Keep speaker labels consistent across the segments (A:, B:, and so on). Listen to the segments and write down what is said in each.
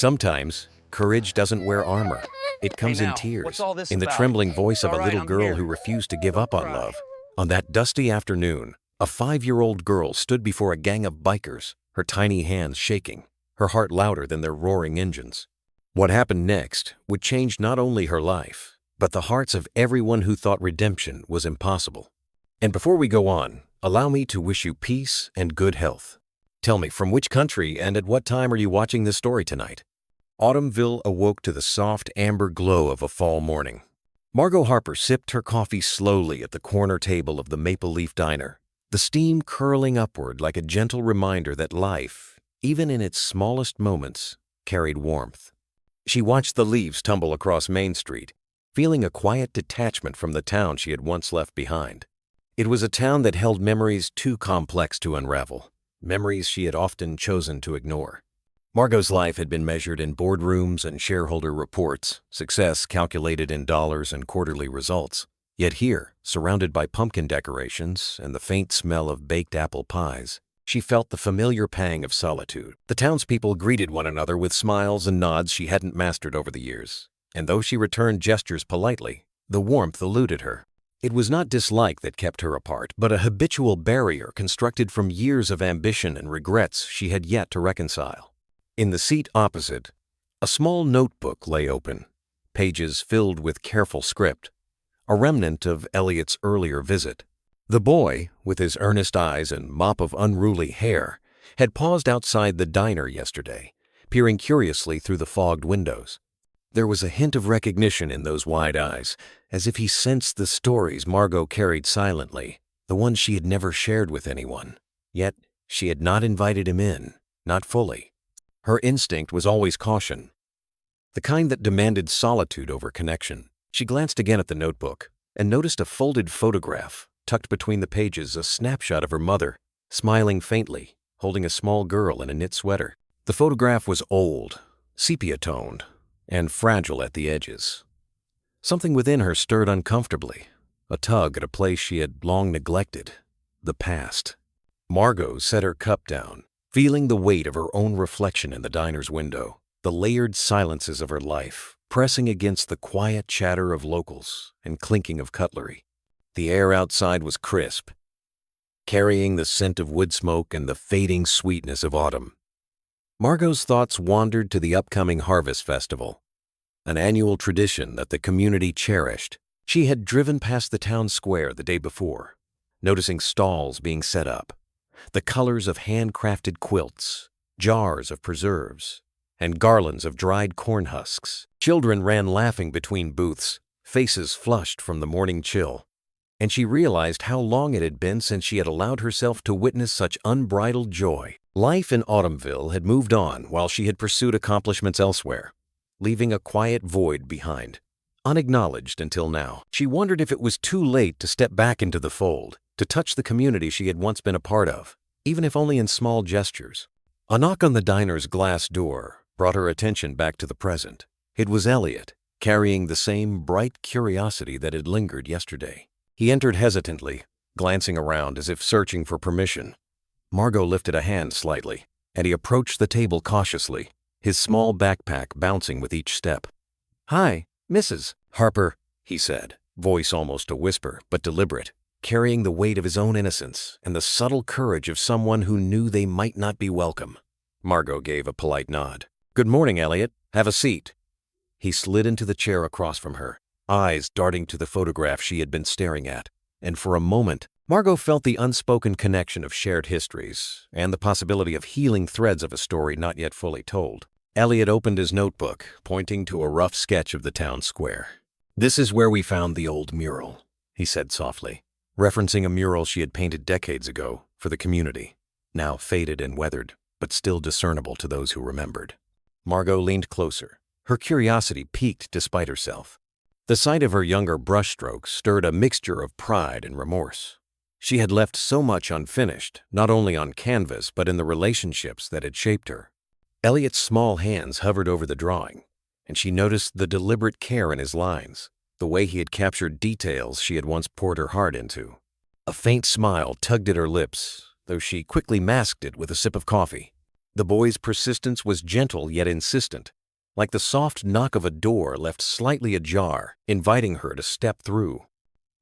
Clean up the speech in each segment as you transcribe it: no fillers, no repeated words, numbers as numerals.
A: Sometimes, courage doesn't wear armor. It
B: Hey
A: comes in
B: now, what's
A: tears,
B: all this
A: in the
B: about?
A: trembling voice of a
B: All right,
A: little
B: I'm
A: girl
B: here.
A: who refused to give
B: Don't
A: up on
B: cry.
A: love. On that dusty afternoon, a 5-year-old girl stood before a gang of bikers, her tiny hands shaking, her heart louder than their roaring engines. What happened next would change not only her life, but the hearts of everyone who thought redemption was impossible. And before we go on, allow me to wish you peace and good health. Tell me, from which country and at what time are you watching this story tonight? Autumnville awoke to the soft amber glow of a fall morning. Margot Harper sipped her coffee slowly at the corner table of the Maple Leaf Diner, the steam curling upward like a gentle reminder that life, even in its smallest moments, carried warmth. She watched the leaves tumble across Main Street, feeling a quiet detachment from the town she had once left behind. It was a town that held memories too complex to unravel, memories she had often chosen to ignore. Margot's life had been measured in boardrooms and shareholder reports, success calculated in dollars and quarterly results. Yet here, surrounded by pumpkin decorations and the faint smell of baked apple pies, she felt the familiar pang of solitude. The townspeople greeted one another with smiles and nods she hadn't mastered over the years, and though she returned gestures politely, the warmth eluded her. It was not dislike that kept her apart, but a habitual barrier constructed from years of ambition and regrets she had yet to reconcile. In the seat opposite, a small notebook lay open, pages filled with careful script, a remnant of Elliot's earlier visit. The boy, with his earnest eyes and mop of unruly hair, had paused outside the diner yesterday, peering curiously through the fogged windows. There was a hint of recognition in those wide eyes, as if he sensed the stories Margot carried silently, the ones she had never shared with anyone. Yet she had not invited him in, not fully. Her instinct was always caution, the kind that demanded solitude over connection. She glanced again at the notebook and noticed a folded photograph, tucked between the pages, a snapshot of her mother, smiling faintly, holding a small girl in a knit sweater. The photograph was old, sepia-toned, and fragile at the edges. Something within her stirred uncomfortably, a tug at a place she had long neglected, the past. Margot set her cup down, feeling the weight of her own reflection in the diner's window, the layered silences of her life pressing against the quiet chatter of locals and clinking of cutlery. The air outside was crisp, carrying the scent of wood smoke and the fading sweetness of autumn. Margot's thoughts wandered to the upcoming Harvest Festival, an annual tradition that the community cherished. She had driven past the town square the day before, noticing stalls being set up, the colors of handcrafted quilts, jars of preserves, and garlands of dried corn husks. Children ran laughing between booths, faces flushed from the morning chill, and she realized how long it had been since she had allowed herself to witness such unbridled joy. Life in Autumnville had moved on while she had pursued accomplishments elsewhere, leaving a quiet void behind, unacknowledged until now. She wondered if it was too late to step back into the fold, to touch the community she had once been a part of, even if only in small gestures. A knock on the diner's glass door brought her attention back to the present. It was Elliot, carrying the same bright curiosity that had lingered yesterday. He entered hesitantly, glancing around as if searching for permission. Margot lifted a hand slightly, and he approached the table cautiously, his small backpack bouncing with each step. "Hi, Mrs. Harper," he said, voice almost a whisper, but deliberate, carrying the weight of his own innocence and the subtle courage of someone who knew they might not be welcome. Margot gave a polite nod. "Good morning, Elliot. Have a seat." He slid into the chair across from her, eyes darting to the photograph she had been staring at, and for a moment, Margot felt the unspoken connection of shared histories and the possibility of healing threads of a story not yet fully told. Elliot opened his notebook, pointing to a rough sketch of the town square. "This is where we found the old mural," he said softly, referencing a mural she had painted decades ago for the community, now faded and weathered, but still discernible to those who remembered. Margot leaned closer, her curiosity piqued despite herself. The sight of her younger brushstrokes stirred a mixture of pride and remorse. She had left so much unfinished, not only on canvas but in the relationships that had shaped her. Elliot's small hands hovered over the drawing, and she noticed the deliberate care in his lines, the way he had captured details she had once poured her heart into. A faint smile tugged at her lips, though she quickly masked it with a sip of coffee. The boy's persistence was gentle yet insistent, like the soft knock of a door left slightly ajar, inviting her to step through.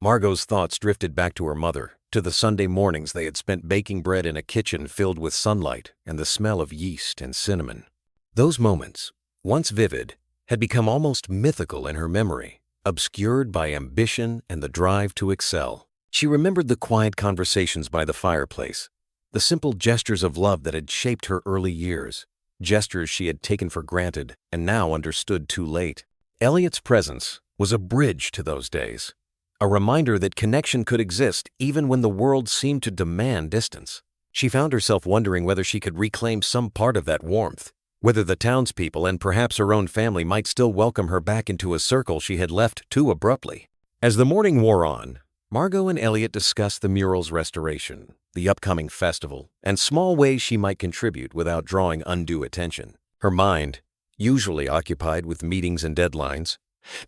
A: Margot's thoughts drifted back to her mother, to the Sunday mornings they had spent baking bread in a kitchen filled with sunlight and the smell of yeast and cinnamon. Those moments, once vivid, had become almost mythical in her memory, obscured by ambition and the drive to excel. She remembered the quiet conversations by the fireplace, the simple gestures of love that had shaped her early years, gestures she had taken for granted and now understood too late. Elliot's presence was a bridge to those days, a reminder that connection could exist even when the world seemed to demand distance. She found herself wondering whether she could reclaim some part of that warmth, whether the townspeople and perhaps her own family might still welcome her back into a circle she had left too abruptly. As the morning wore on, Margot and Elliot discussed the mural's restoration, the upcoming festival, and small ways she might contribute without drawing undue attention. Her mind, usually occupied with meetings and deadlines,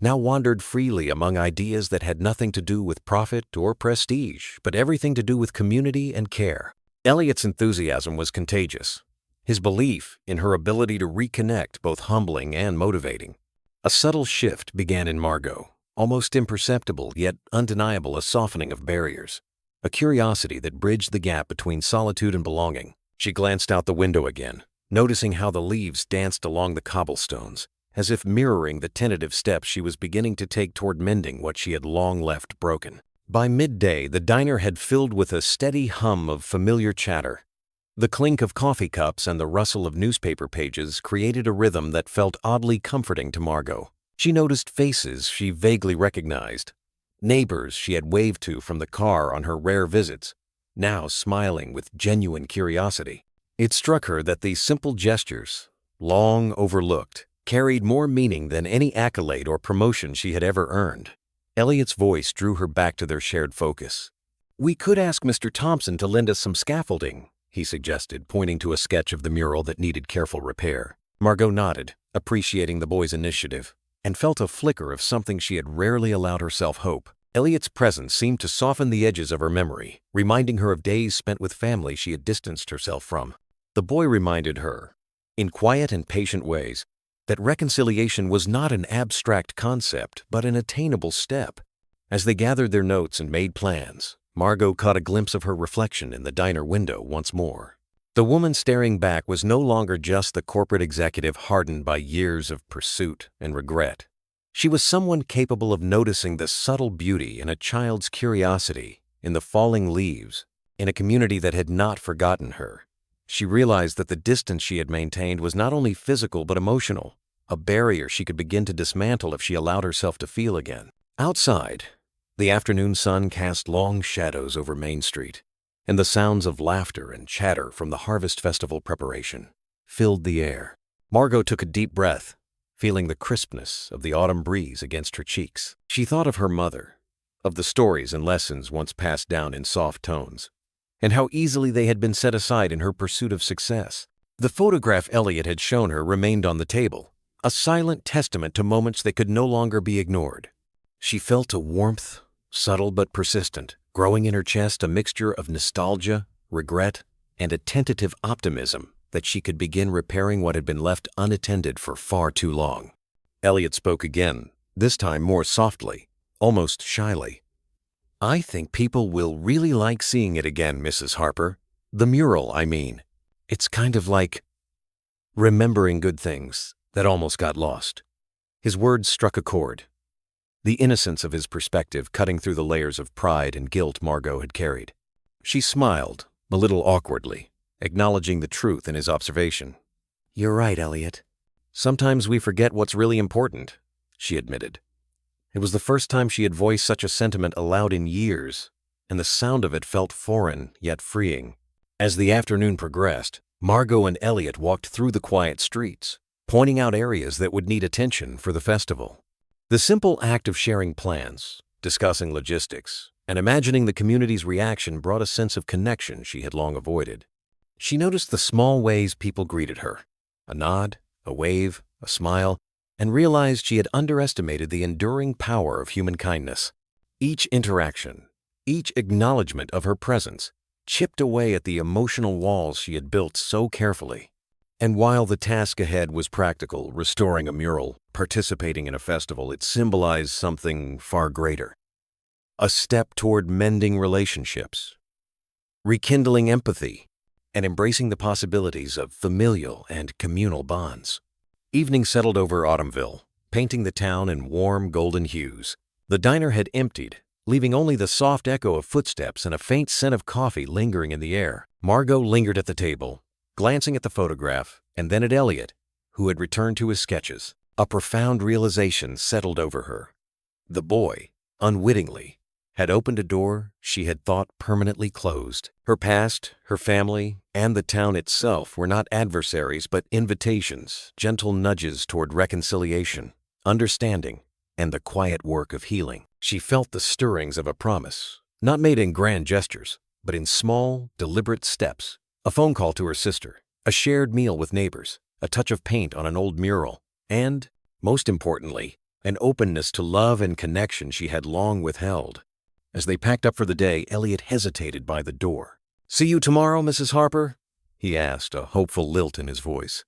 A: now wandered freely among ideas that had nothing to do with profit or prestige, but everything to do with community and care. Elliot's enthusiasm was contagious, his belief in her ability to reconnect both humbling and motivating. A subtle shift began in Margot, almost imperceptible yet undeniable, a softening of barriers, a curiosity that bridged the gap between solitude and belonging. She glanced out the window again, noticing how the leaves danced along the cobblestones, as if mirroring the tentative steps she was beginning to take toward mending what she had long left broken. By midday, the diner had filled with a steady hum of familiar chatter. The clink of coffee cups and the rustle of newspaper pages created a rhythm that felt oddly comforting to Margot. She noticed faces she vaguely recognized, neighbors she had waved to from the car on her rare visits, now smiling with genuine curiosity. It struck her that these simple gestures, long overlooked, carried more meaning than any accolade or promotion she had ever earned. Elliot's voice drew her back to their shared focus. "We could ask Mr. Thompson to lend us some scaffolding," he suggested, pointing to a sketch of the mural that needed careful repair. Margot nodded, appreciating the boy's initiative, and felt a flicker of something she had rarely allowed herself hope. Elliot's presence seemed to soften the edges of her memory, reminding her of days spent with family she had distanced herself from. The boy reminded her, in quiet and patient ways, that reconciliation was not an abstract concept, but an attainable step. As they gathered their notes and made plans, Margot caught a glimpse of her reflection in the diner window once more. The woman staring back was no longer just the corporate executive hardened by years of pursuit and regret. She was someone capable of noticing the subtle beauty in a child's curiosity, in the falling leaves, in a community that had not forgotten her. She realized that the distance she had maintained was not only physical but emotional, a barrier she could begin to dismantle if she allowed herself to feel again. Outside, the afternoon sun cast long shadows over Main Street, and the sounds of laughter and chatter from the Harvest Festival preparation filled the air. Margot took a deep breath, feeling the crispness of the autumn breeze against her cheeks. She thought of her mother, of the stories and lessons once passed down in soft tones, and how easily they had been set aside in her pursuit of success. The photograph Elliot had shown her remained on the table, a silent testament to moments that could no longer be ignored. She felt a warmth, subtle but persistent, growing in her chest, a mixture of nostalgia, regret, and a tentative optimism that she could begin repairing what had been left unattended for far too long. Elliot spoke again, this time more softly, almost shyly. "I think people will really like seeing it again, Mrs. Harper. The mural, I mean. It's kind of like remembering good things that almost got lost." His words struck a chord, the innocence of his perspective cutting through the layers of pride and guilt Margot had carried. She smiled, a little awkwardly, acknowledging the truth in his observation. "You're right, Elliot. Sometimes we forget what's really important," she admitted. It was the first time she had voiced such a sentiment aloud in years, and the sound of it felt foreign yet freeing. As the afternoon progressed, Margot and Elliot walked through the quiet streets, pointing out areas that would need attention for the festival. The simple act of sharing plans, discussing logistics, and imagining the community's reaction brought a sense of connection she had long avoided. She noticed the small ways people greeted her, a nod, a wave, a smile, and realized she had underestimated the enduring power of human kindness. Each interaction, each acknowledgement of her presence, chipped away at the emotional walls she had built so carefully. And while the task ahead was practical, restoring a mural, participating in a festival, it symbolized something far greater. A step toward mending relationships, rekindling empathy, and embracing the possibilities of familial and communal bonds. Evening settled over Autumnville, painting the town in warm golden hues. The diner had emptied, leaving only the soft echo of footsteps and a faint scent of coffee lingering in the air. Margot lingered at the table, glancing at the photograph and then at Elliot, who had returned to his sketches. A profound realization settled over her. The boy, unwittingly, had opened a door she had thought permanently closed. Her past, her family, and the town itself were not adversaries but invitations, gentle nudges toward reconciliation, understanding, and the quiet work of healing. She felt the stirrings of a promise, not made in grand gestures, but in small, deliberate steps. A phone call to her sister, a shared meal with neighbors, a touch of paint on an old mural, and, most importantly, an openness to love and connection she had long withheld. As they packed up for the day, Elliot hesitated by the door. "See you tomorrow, Mrs. Harper?" he asked, a hopeful lilt in his voice.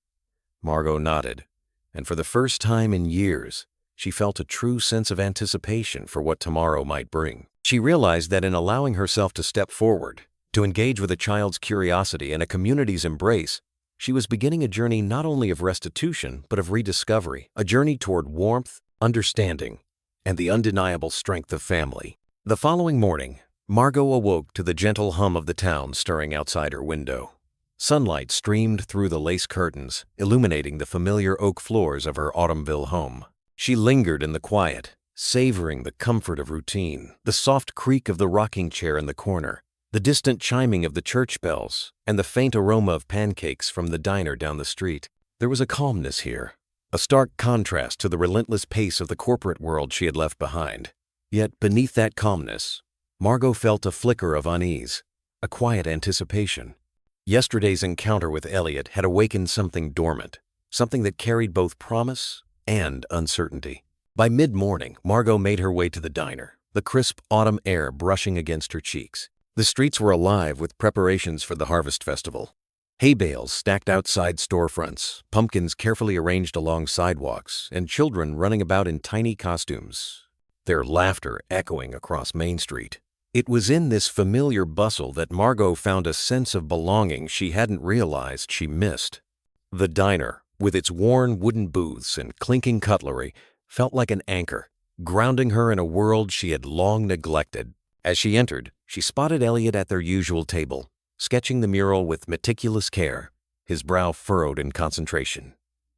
A: Margot nodded, and for the first time in years, she felt a true sense of anticipation for what tomorrow might bring. She realized that in allowing herself to step forward, to engage with a child's curiosity and a community's embrace, she was beginning a journey not only of restitution but of rediscovery, a journey toward warmth, understanding, and the undeniable strength of family. The following morning, Margot awoke to the gentle hum of the town stirring outside her window. Sunlight streamed through the lace curtains, illuminating the familiar oak floors of her Autumnville home. She lingered in the quiet, savoring the comfort of routine, the soft creak of the rocking chair in the corner, the distant chiming of the church bells, and the faint aroma of pancakes from the diner down the street. There was a calmness here, a stark contrast to the relentless pace of the corporate world she had left behind. Yet beneath that calmness, Margot felt a flicker of unease, a quiet anticipation. Yesterday's encounter with Elliot had awakened something dormant, something that carried both promise and uncertainty. By mid-morning, Margot made her way to the diner, the crisp autumn air brushing against her cheeks. The streets were alive with preparations for the Harvest Festival. Hay bales stacked outside storefronts, pumpkins carefully arranged along sidewalks, and children running about in tiny costumes, their laughter echoing across Main Street. It was in this familiar bustle that Margot found a sense of belonging she hadn't realized she missed. The diner, with its worn wooden booths and clinking cutlery, felt like an anchor, grounding her in a world she had long neglected. As she entered, she spotted Elliot at their usual table, sketching the mural with meticulous care, his brow furrowed in concentration.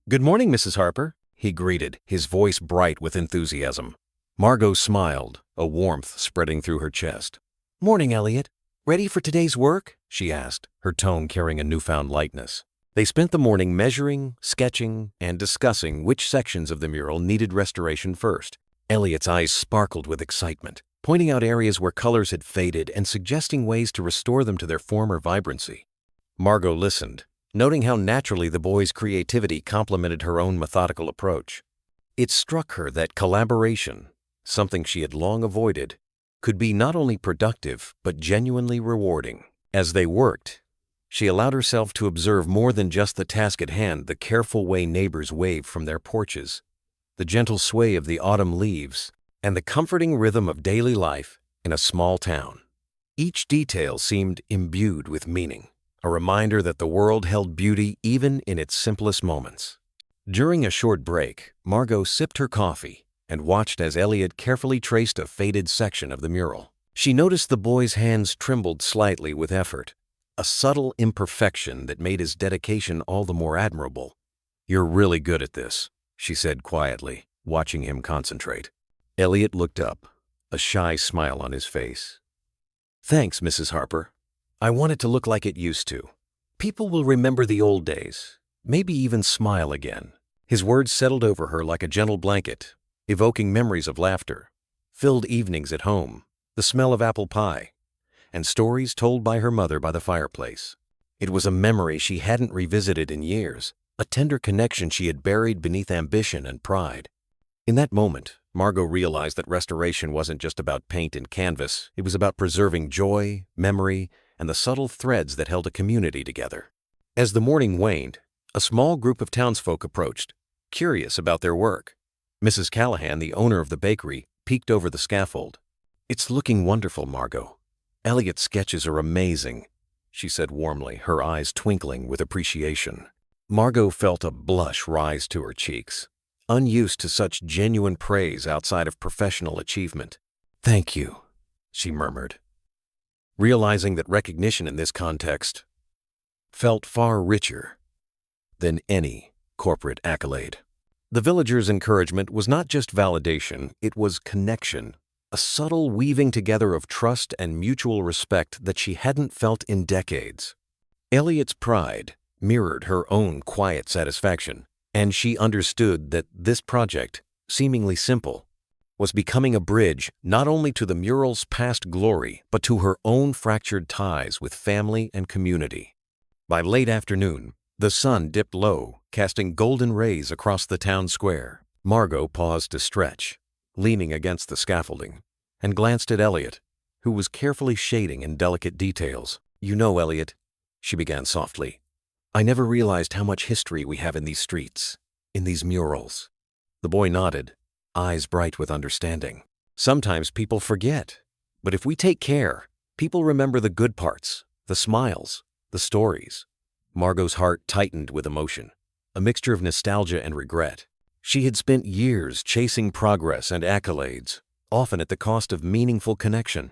A: "Good morning, Mrs. Harper," he greeted, his voice bright with enthusiasm. Margot smiled, a warmth spreading through her chest. "Morning, Elliot. Ready for today's work?" she asked, her tone carrying a newfound lightness. They spent the morning measuring, sketching, and discussing which sections of the mural needed restoration first. Elliot's eyes sparkled with excitement, pointing out areas where colors had faded and suggesting ways to restore them to their former vibrancy. Margot listened, noting how naturally the boy's creativity complemented her own methodical approach. It struck her that collaboration, something she had long avoided, could be not only productive but genuinely rewarding. As they worked, she allowed herself to observe more than just the task at hand, the careful way neighbors waved from their porches, the gentle sway of the autumn leaves, and the comforting rhythm of daily life in a small town. Each detail seemed imbued with meaning, a reminder that the world held beauty even in its simplest moments. During a short break, Margot sipped her coffee and watched as Elliot carefully traced a faded section of the mural. She noticed the boy's hands trembled slightly with effort, a subtle imperfection that made his dedication all the more admirable. "You're really good at this," she said quietly, watching him concentrate. Elliot looked up, a shy smile on his face. "Thanks, Mrs. Harper. I want it to look like it used to. People will remember the old days, maybe even smile again." His words settled over her like a gentle blanket, evoking memories of laughter, filled evenings at home, the smell of apple pie, and stories told by her mother by the fireplace. It was a memory she hadn't revisited in years, a tender connection she had buried beneath ambition and pride. In that moment, Margot realized that restoration wasn't just about paint and canvas, it was about preserving joy, memory, and the subtle threads that held a community together. As the morning waned, A small group of townsfolk approached, curious about their work. Mrs. Callahan, the owner of the bakery, peeked over the scaffold. "It's looking wonderful, Margot. Elliot's sketches are amazing," she said warmly, her eyes twinkling with appreciation. Margot felt a blush rise to her cheeks, unused to such genuine praise outside of professional achievement. "Thank you," she murmured, realizing that recognition in this context felt far richer than any corporate accolade. The villagers' encouragement was not just validation, it was connection, a subtle weaving together of trust and mutual respect that she hadn't felt in decades. Elliot's pride mirrored her own quiet satisfaction, and she understood that this project, seemingly simple, was becoming a bridge not only to the mural's past glory, but to her own fractured ties with family and community. By late afternoon, the sun dipped low, casting golden rays across the town square. Margot paused to stretch, leaning against the scaffolding, and glanced at Elliot, who was carefully shading in delicate details. "You know, Elliot," she began softly, "I never realized how much history we have in these streets, in these murals." The boy nodded, eyes bright with understanding. "Sometimes people forget, but if we take care, people remember the good parts, the smiles, the stories." Margot's heart tightened with emotion, a mixture of nostalgia and regret. She had spent years chasing progress and accolades, often at the cost of meaningful connection.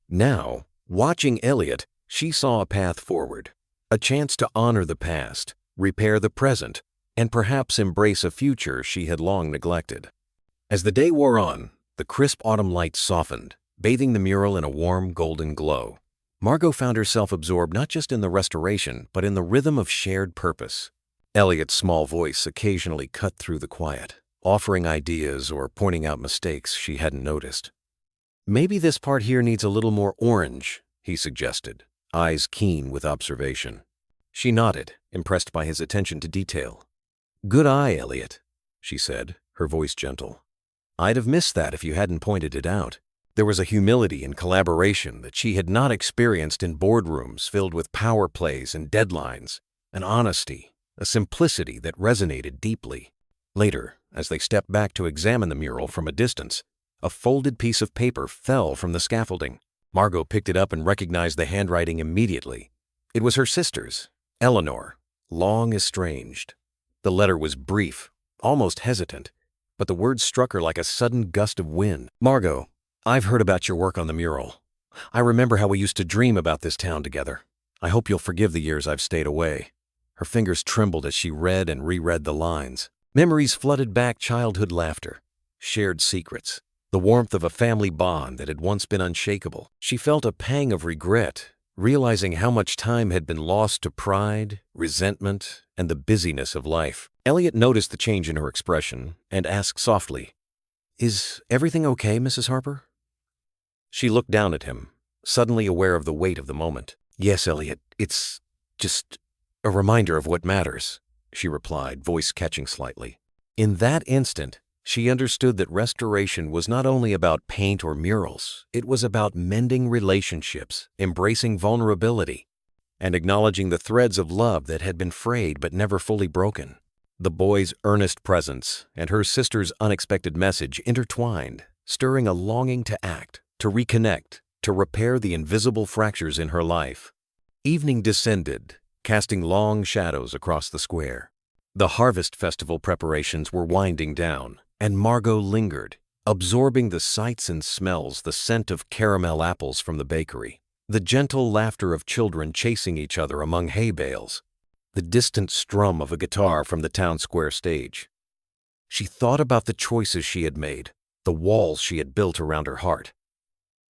A: Now, watching Elliot, she saw a path forward, a chance to honor the past, repair the present, and perhaps embrace a future she had long neglected. As the day wore on, the crisp autumn light softened, bathing the mural in a warm golden glow. Margot found herself absorbed not just in the restoration, but in the rhythm of shared purpose. Elliot's small voice occasionally cut through the quiet, offering ideas or pointing out mistakes she hadn't noticed. "Maybe this part here needs a little more orange," he suggested, eyes keen with observation. She nodded, impressed by his attention to detail. "Good eye, Elliot," she said, her voice gentle. "I'd have missed that if you hadn't pointed it out." There was a humility and collaboration that she had not experienced in boardrooms filled with power plays and deadlines, an honesty, a simplicity that resonated deeply. Later, as they stepped back to examine the mural from a distance, a folded piece of paper fell from the scaffolding. Margot picked it up and recognized the handwriting immediately. It was her sister's, Eleanor, long estranged. The letter was brief, almost hesitant, but the words struck her like a sudden gust of wind. "Margot, I've heard about your work on the mural. I remember how we used to dream about this town together. I hope you'll forgive the years I've stayed away." Her fingers trembled as she read and reread the lines. Memories flooded back: childhood laughter, shared secrets, the warmth of a family bond that had once been unshakable. She felt a pang of regret, realizing how much time had been lost to pride, resentment, and the busyness of life. Elliot noticed the change in her expression and asked softly, "Is everything okay, Mrs. Harper?" She looked down at him, suddenly aware of the weight of the moment. "Yes, Elliot, it's just a reminder of what matters," she replied, voice catching slightly. In that instant, she understood that restoration was not only about paint or murals, it was about mending relationships, embracing vulnerability, and acknowledging the threads of love that had been frayed but never fully broken. The boy's earnest presence and her sister's unexpected message intertwined, stirring a longing to act, to reconnect, to repair the invisible fractures in her life. Evening descended, casting long shadows across the square. The harvest festival preparations were winding down, and Margot lingered, absorbing the sights and smells, the scent of caramel apples from the bakery, the gentle laughter of children chasing each other among hay bales, the distant strum of a guitar from the town square stage. She thought about the choices she had made, the walls she had built around her heart,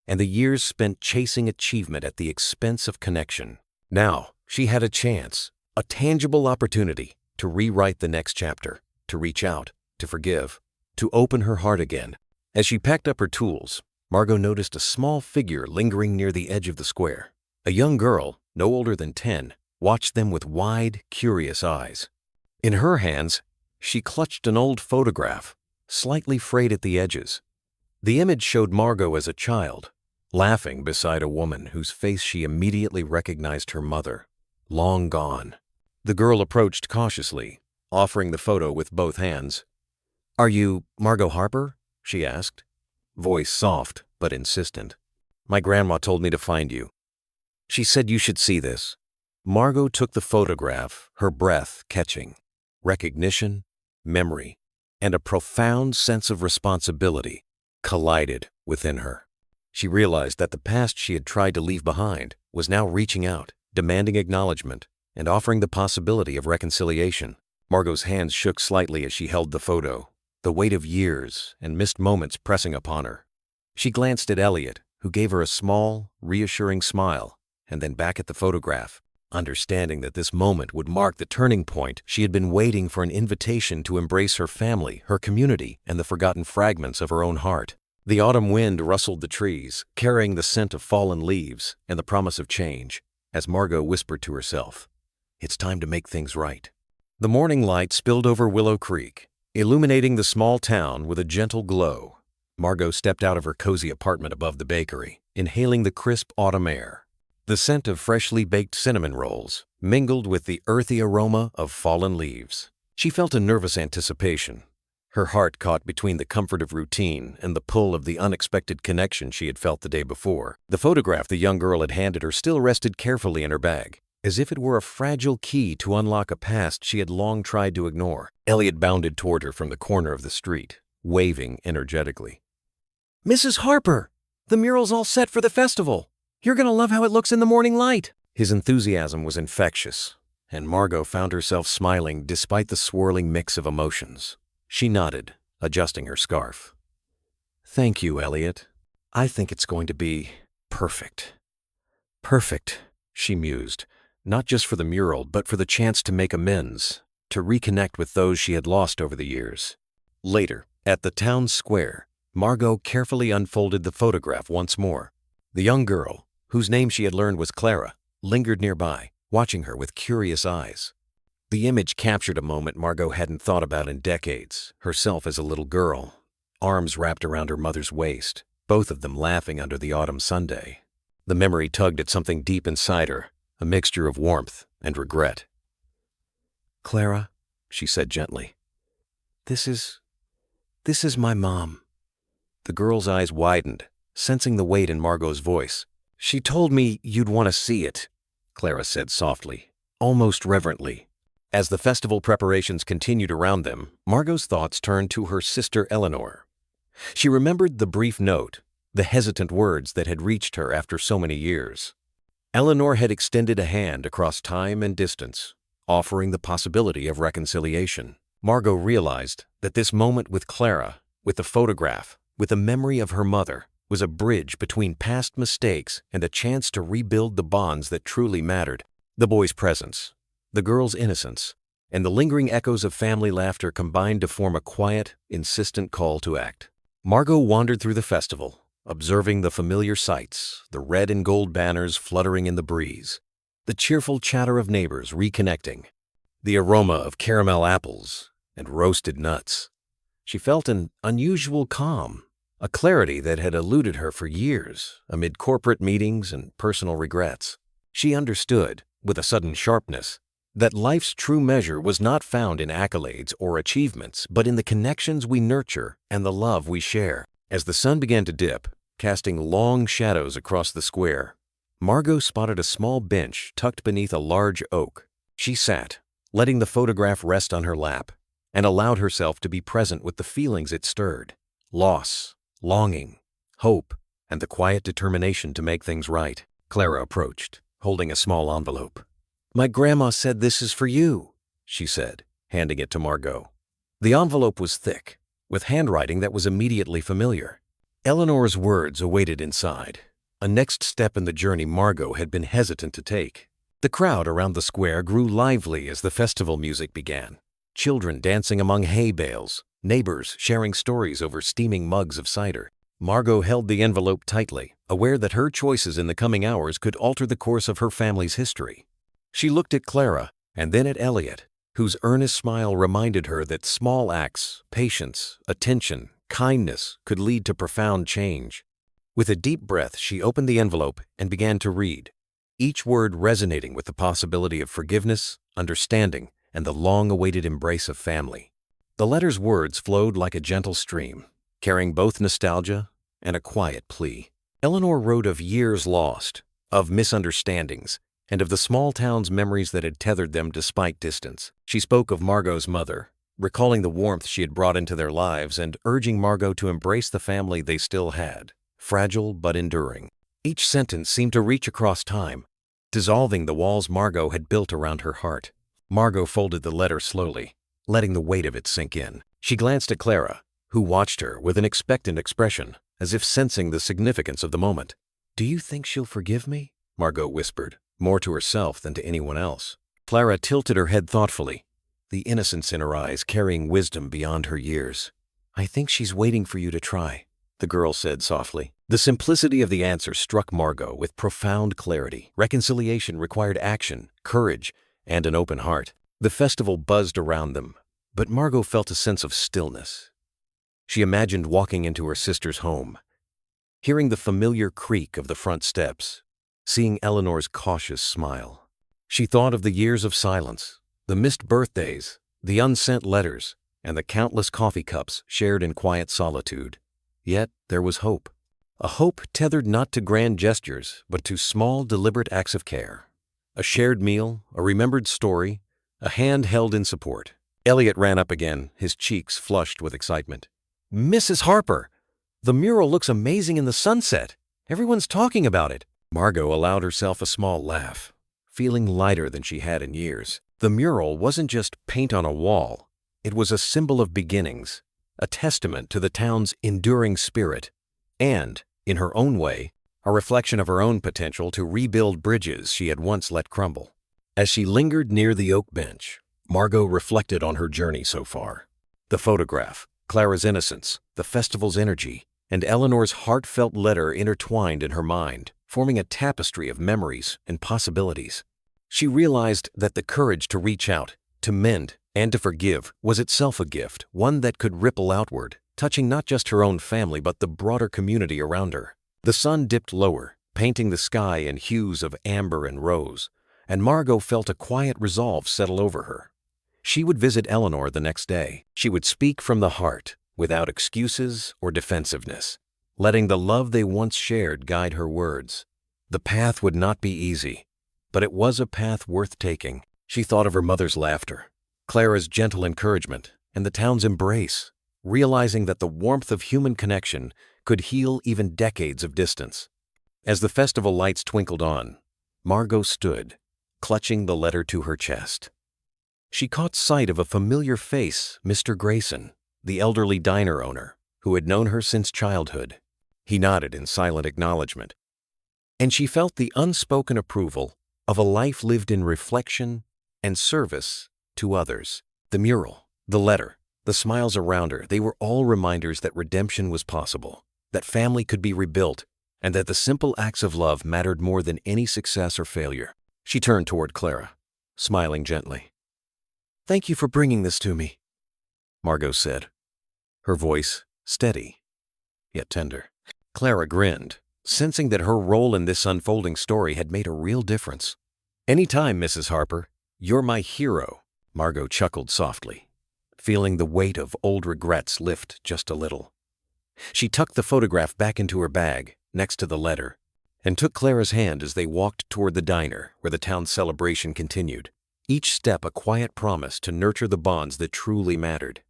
A: and the years spent chasing achievement at the expense of connection. Now, she had a chance, a tangible opportunity to rewrite the next chapter, to reach out, to forgive, to open her heart again. As she packed up her tools, Margot noticed a small figure lingering near the edge of the square. A young girl, no older than 10, watched them with wide, curious eyes. In her hands, she clutched an old photograph, slightly frayed at the edges. The image showed Margot as a child, laughing beside a woman whose face she immediately recognized: her mother, long gone. The girl approached cautiously, offering the photo with both hands. "Are you Margot Harper?" she asked, voice soft but insistent. "My grandma told me to find you. She said you should see this." Margot took the photograph, her breath catching. Recognition, memory, and a profound sense of responsibility collided within her. She realized that the past she had tried to leave behind was now reaching out, demanding acknowledgement, and offering the possibility of reconciliation. Margot's hands shook slightly as she held the photo, the weight of years and missed moments pressing upon her. She glanced at Elliot, who gave her a small, reassuring smile, and then back at the photograph, understanding that this moment would mark the turning point. She had been waiting for an invitation to embrace her family, her community, and the forgotten fragments of her own heart. The autumn wind rustled the trees, carrying the scent of fallen leaves and the promise of change, as Margot whispered to herself, "It's time to make things right." The morning light spilled over Willow Creek, illuminating the small town with a gentle glow. Margot stepped out of her cozy apartment above the bakery, inhaling the crisp autumn air. The scent of freshly baked cinnamon rolls mingled with the earthy aroma of fallen leaves. She felt a nervous anticipation, her heart caught between the comfort of routine and the pull of the unexpected connection she had felt the day before. The photograph the young girl had handed her still rested carefully in her bag, as if it were a fragile key to unlock a past she had long tried to ignore. Elliot bounded toward her from the corner of the street, waving energetically. "Mrs. Harper! The mural's all set for the festival! You're gonna love how it looks in the morning light!" His enthusiasm was infectious, and Margot found herself smiling despite the swirling mix of emotions. She nodded, adjusting her scarf. "Thank you, Elliot. I think it's going to be perfect." Perfect, she mused, not just for the mural, but for the chance to make amends, to reconnect with those she had lost over the years. Later, at the town square, Margot carefully unfolded the photograph once more. The young girl, whose name she had learned was Clara, lingered nearby, watching her with curious eyes. The image captured a moment Margot hadn't thought about in decades, herself as a little girl, arms wrapped around her mother's waist, both of them laughing under the autumn Sunday. The memory tugged at something deep inside her, a mixture of warmth and regret. "Clara," she said gently, This is my mom." The girl's eyes widened, sensing the weight in Margot's voice. "She told me you'd want to see it," Clara said softly, almost reverently. As the festival preparations continued around them, Margot's thoughts turned to her sister Eleanor. She remembered the brief note, the hesitant words that had reached her after so many years. Eleanor had extended a hand across time and distance, offering the possibility of reconciliation. Margot realized that this moment with Clara, with the photograph, with the memory of her mother, was a bridge between past mistakes and a chance to rebuild the bonds that truly mattered. The boy's presence, the girl's innocence, and the lingering echoes of family laughter combined to form a quiet, insistent call to act. Margot wandered through the festival, observing the familiar sights, the red and gold banners fluttering in the breeze, the cheerful chatter of neighbors reconnecting, the aroma of caramel apples and roasted nuts. She felt an unusual calm, a clarity that had eluded her for years amid corporate meetings and personal regrets. She understood, with a sudden sharpness, that life's true measure was not found in accolades or achievements, but in the connections we nurture and the love we share. As the sun began to dip, casting long shadows across the square, Margot spotted a small bench tucked beneath a large oak. She sat, letting the photograph rest on her lap, and allowed herself to be present with the feelings it stirred: loss, longing, hope, and the quiet determination to make things right. Clara approached, holding a small envelope. "My grandma said this is for you," she said, handing it to Margot. The envelope was thick, with handwriting that was immediately familiar. Eleanor's words awaited inside, a next step in the journey Margot had been hesitant to take. The crowd around the square grew lively as the festival music began. Children dancing among hay bales, neighbors sharing stories over steaming mugs of cider. Margot held the envelope tightly, aware that her choices in the coming hours could alter the course of her family's history. She looked at Clara and then at Elliot, whose earnest smile reminded her that small acts, patience, attention, kindness could lead to profound change. With a deep breath, she opened the envelope and began to read. each word resonating with the possibility of forgiveness, understanding, and the long-awaited embrace of family. The letter's words flowed like a gentle stream, carrying both nostalgia and a quiet plea. Eleanor wrote of years lost, of misunderstandings, and of the small town's memories that had tethered them despite distance. She spoke of Margot's mother, recalling the warmth she had brought into their lives and urging Margot to embrace the family they still had, fragile but enduring. Each sentence seemed to reach across time, dissolving the walls Margot had built around her heart. Margot folded the letter slowly, letting the weight of it sink in. She glanced at Clara, who watched her with an expectant expression, as if sensing the significance of the moment. "Do you think she'll forgive me?" Margot whispered, more to herself than to anyone else. Clara tilted her head thoughtfully, the innocence in her eyes carrying wisdom beyond her years. "I think she's waiting for you to try," the girl said softly. The simplicity of the answer struck Margot with profound clarity. Reconciliation required action, courage, and an open heart. The festival buzzed around them, but Margot felt a sense of stillness. She imagined walking into her sister's home, hearing the familiar creak of the front steps, seeing Eleanor's cautious smile. She thought of the years of silence, the missed birthdays, the unsent letters, and the countless coffee cups shared in quiet solitude. Yet there was hope. A hope tethered not to grand gestures, but to small, deliberate acts of care. A shared meal, a remembered story, a hand held in support. Elliot ran up again, his cheeks flushed with excitement. "Mrs. Harper! The mural looks amazing in the sunset. Everyone's talking about it." Margot allowed herself a small laugh, feeling lighter than she had in years. The mural wasn't just paint on a wall. It was a symbol of beginnings, a testament to the town's enduring spirit, and, in her own way, a reflection of her own potential to rebuild bridges she had once let crumble. As she lingered near the oak bench, Margot reflected on her journey so far. The photograph, Clara's innocence, the festival's energy, and Eleanor's heartfelt letter intertwined in her mind, forming a tapestry of memories and possibilities. She realized that the courage to reach out, to mend, and to forgive was itself a gift, one that could ripple outward, touching not just her own family but the broader community around her. The sun dipped lower, painting the sky in hues of amber and rose, and Margot felt a quiet resolve settle over her. She would visit Eleanor the next day. She would speak from the heart, without excuses or defensiveness, letting the love they once shared guide her words. The path would not be easy, but it was a path worth taking. She thought of her mother's laughter, Clara's gentle encouragement, and the town's embrace, realizing that the warmth of human connection could heal even decades of distance. As the festival lights twinkled on, Margot stood, clutching the letter to her chest. She caught sight of a familiar face, Mr. Grayson, the elderly diner owner, who had known her since childhood. He nodded in silent acknowledgement, and she felt the unspoken approval of a life lived in reflection and service to others. The mural, the letter, the smiles around her, they were all reminders that redemption was possible, that family could be rebuilt, and that the simple acts of love mattered more than any success or failure. She turned toward Clara, smiling gently. "Thank you for bringing this to me," Margot said, her voice steady, yet tender. Clara grinned, sensing that her role in this unfolding story had made a real difference. "Anytime, Mrs. Harper. You're my hero," Margot chuckled softly, feeling the weight of old regrets lift just a little. She tucked the photograph back into her bag, next to the letter, and took Clara's hand as they walked toward the diner where the town's celebration continued, each step a quiet promise to nurture the bonds that truly mattered.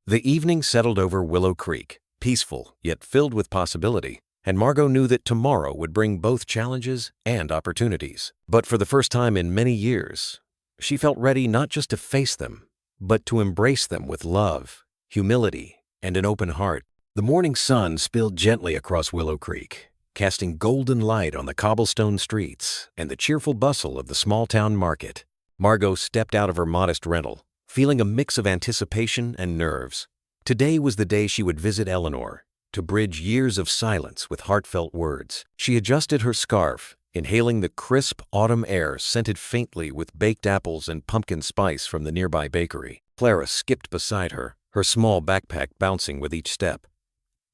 A: The evening settled over Willow Creek, peaceful yet filled with possibility, and Margot knew that tomorrow would bring both challenges and opportunities. But for the first time in many years, she felt ready not just to face them, but to embrace them with love, humility, and an open heart. The morning sun spilled gently across Willow Creek, casting golden light on the cobblestone streets and the cheerful bustle of the small-town market. Margot stepped out of her modest rental, feeling a mix of anticipation and nerves. Today was the day she would visit Eleanor, to bridge years of silence with heartfelt words. She adjusted her scarf, inhaling the crisp autumn air scented faintly with baked apples and pumpkin spice from the nearby bakery. Clara skipped beside her, her small backpack bouncing with each step.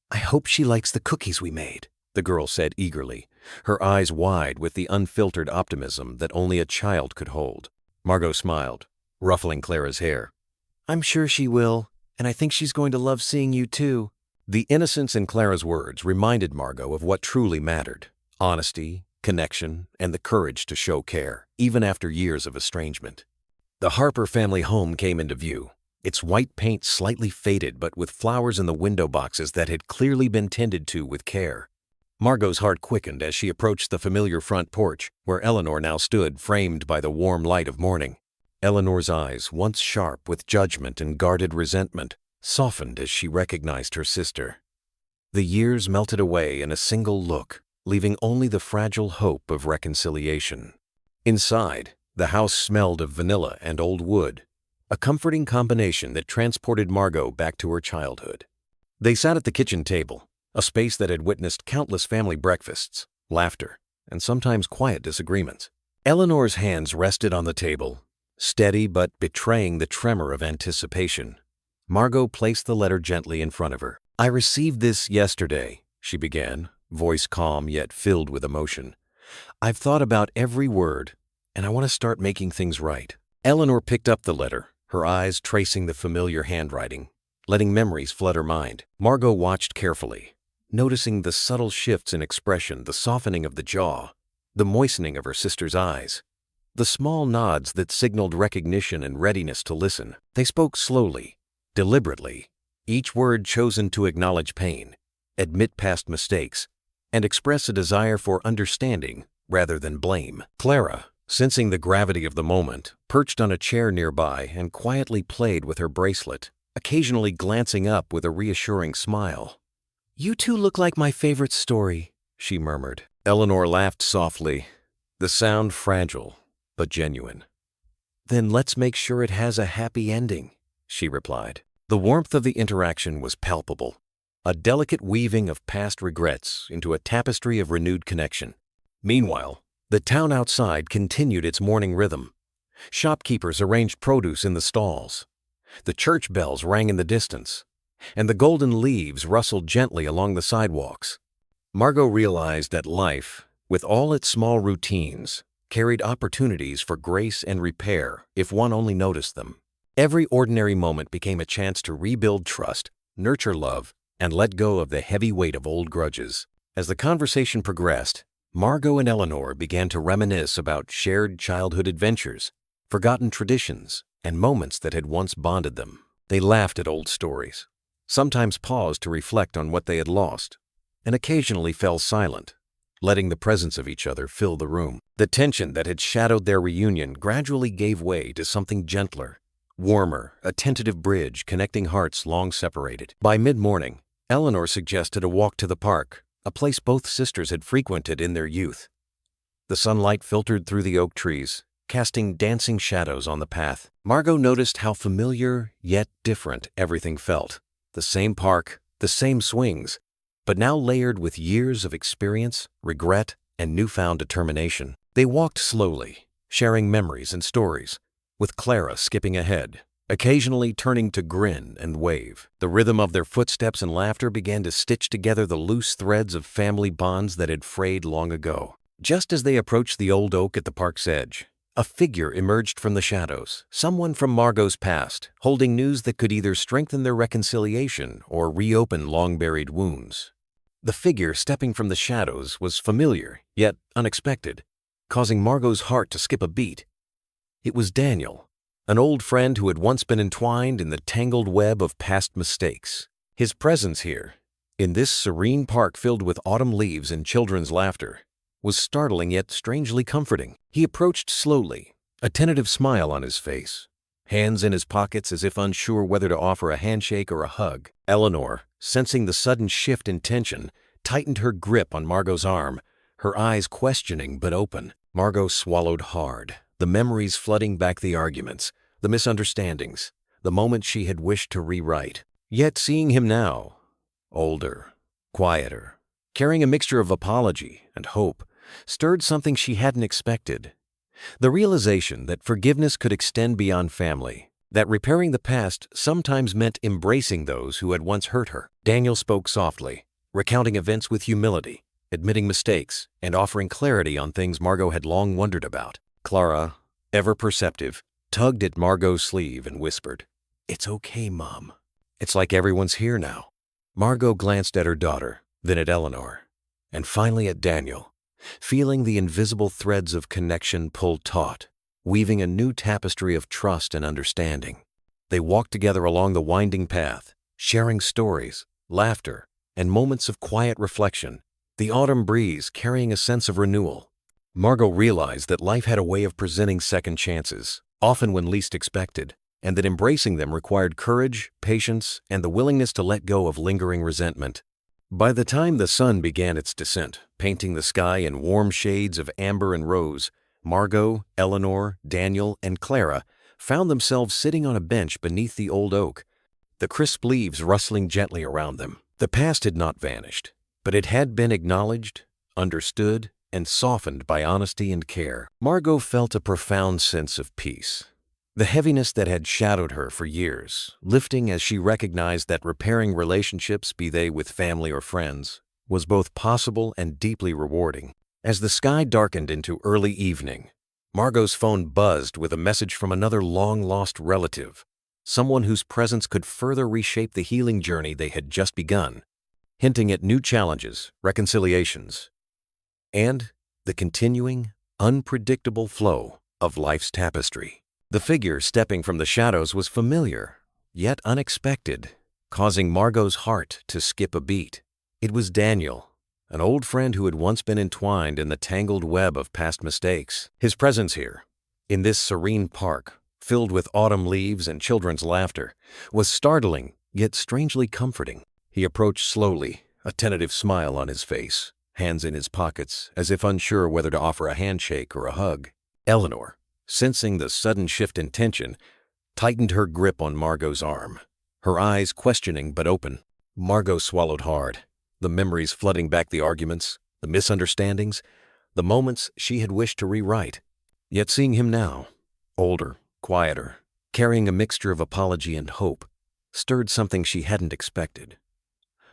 A: "I hope she likes the cookies we made," the girl said eagerly, her eyes wide with the unfiltered optimism that only a child could hold. Margot smiled, ruffling Clara's hair. "I'm sure she will, and I think she's going to love seeing you too." The innocence in Clara's words reminded Margot of what truly mattered: honesty, connection, and the courage to show care, even after years of estrangement. The Harper family home came into view, its white paint slightly faded but with flowers in the window boxes that had clearly been tended to with care. Margot's heart quickened as she approached the familiar front porch, where Eleanor now stood framed by the warm light of morning. Eleanor's eyes, once sharp with judgment and guarded resentment, softened as she recognized her sister. The years melted away in a single look, leaving only the fragile hope of reconciliation. Inside, the house smelled of vanilla and old wood, a comforting combination that transported Margot back to her childhood. They sat at the kitchen table, a space that had witnessed countless family breakfasts, laughter, and sometimes quiet disagreements. Eleanor's hands rested on the table, steady but betraying the tremor of anticipation. Margot placed the letter gently in front of her. "I received this yesterday," she began, voice calm yet filled with emotion. "I've thought about every word, and I want to start making things right." Eleanor picked up the letter, her eyes tracing the familiar handwriting, letting memories flood her mind. Margot watched carefully, noticing the subtle shifts in expression, the softening of the jaw, the moistening of her sister's eyes, the small nods that signaled recognition and readiness to listen. They spoke slowly, deliberately, each word chosen to acknowledge pain, admit past mistakes, and express a desire for understanding rather than blame. Clara, sensing the gravity of the moment, perched on a chair nearby and quietly played with her bracelet, occasionally glancing up with a reassuring smile. "You two look like my favorite story," she murmured. Eleanor laughed softly, the sound fragile but genuine. "Then let's make sure it has a happy ending," she replied. The warmth of the interaction was palpable, a delicate weaving of past regrets into a tapestry of renewed connection. Meanwhile, the town outside continued its morning rhythm. Shopkeepers arranged produce in the stalls. The church bells rang in the distance, and the golden leaves rustled gently along the sidewalks. Margot realized that life, with all its small routines, carried opportunities for grace and repair if one only noticed them. Every ordinary moment became a chance to rebuild trust, nurture love, and let go of the heavy weight of old grudges. As the conversation progressed, Margot and Eleanor began to reminisce about shared childhood adventures, forgotten traditions, and moments that had once bonded them. They laughed at old stories, sometimes paused to reflect on what they had lost, and occasionally fell silent, letting the presence of each other fill the room. The tension that had shadowed their reunion gradually gave way to something gentler, warmer, a tentative bridge connecting hearts long separated. By mid-morning, Eleanor suggested a walk to the park, a place both sisters had frequented in their youth. The sunlight filtered through the oak trees, casting dancing shadows on the path. Margot noticed how familiar yet different everything felt. The same park, the same swings, but now layered with years of experience, regret, and newfound determination. They walked slowly, sharing memories and stories, with Clara skipping ahead, occasionally turning to grin and wave. The rhythm of their footsteps and laughter began to stitch together the loose threads of family bonds that had frayed long ago. Just as they approached the old oak at the park's edge, a figure emerged from the shadows, someone from Margot's past, holding news that could either strengthen their reconciliation or reopen long-buried wounds. The figure stepping from the shadows was familiar, yet unexpected, causing Margot's heart to skip a beat. It was Daniel, an old friend who had once been entwined in the tangled web of past mistakes. His presence here, in this serene park filled with autumn leaves and children's laughter, was startling yet strangely comforting. He approached slowly, a tentative smile on his face, hands in his pockets as if unsure whether to offer a handshake or a hug. Eleanor, sensing the sudden shift in tension, tightened her grip on Margot's arm, her eyes questioning but open. Margot swallowed hard, the memories flooding back the arguments, the misunderstandings, the moments she had wished to rewrite. Yet seeing him now, older, quieter, carrying a mixture of apology and hope, stirred something she hadn't expected. The realization that forgiveness could extend beyond family, that repairing the past sometimes meant embracing those who had once hurt her. Daniel spoke softly, recounting events with humility, admitting mistakes, and offering clarity on things Margot had long wondered about. Clara, ever perceptive, tugged at Margot's sleeve and whispered, "It's okay, Mom. It's like everyone's here now." Margot glanced at her daughter, then at Eleanor, and finally at Daniel, feeling the invisible threads of connection pull taut, weaving a new tapestry of trust and understanding. They walked together along the winding path, sharing stories, laughter, and moments of quiet reflection, the autumn breeze carrying a sense of renewal. Margot realized that life had a way of presenting second chances, often when least expected, and that embracing them required courage, patience, and the willingness to let go of lingering resentment. By the time the sun began its descent, painting the sky in warm shades of amber and rose, Margot, Eleanor, Daniel, and Clara found themselves sitting on a bench beneath the old oak, the crisp leaves rustling gently around them. The past had not vanished, but it had been acknowledged, understood, and softened by honesty and care. Margot felt a profound sense of peace, the heaviness that had shadowed her for years, lifting as she recognized that repairing relationships, be they with family or friends, was both possible and deeply rewarding. As the sky darkened into early evening, Margot's phone buzzed with a message from another long-lost relative, someone whose presence could further reshape the healing journey they had just begun, hinting at new challenges, reconciliations, and the continuing, unpredictable flow of life's tapestry. The figure stepping from the shadows was familiar, yet unexpected, causing Margot's heart to skip a beat. It was Daniel, an old friend who had once been entwined in the tangled web of past mistakes. His presence here, in this serene park, filled with autumn leaves and children's laughter, was startling, yet strangely comforting. He approached slowly, a tentative smile on his face, hands in his pockets, as if unsure whether to offer a handshake or a hug. Eleanor, sensing the sudden shift in tension, tightened her grip on Margot's arm, her eyes questioning but open. Margot swallowed hard, the memories flooding back, the arguments, the misunderstandings, the moments she had wished to rewrite. Yet seeing him now, older, quieter, carrying a mixture of apology and hope, stirred something she hadn't expected.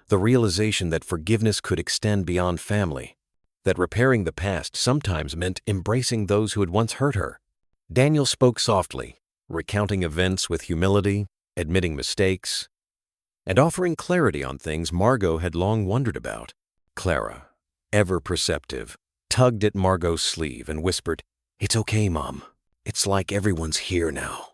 A: The realization that forgiveness could extend beyond family, that repairing the past sometimes meant embracing those who had once hurt her. Daniel spoke softly, recounting events with humility, admitting mistakes, and offering clarity on things Margot had long wondered about. Clara, ever perceptive, tugged at Margot's sleeve and whispered, "It's okay, Mom. It's like everyone's here now."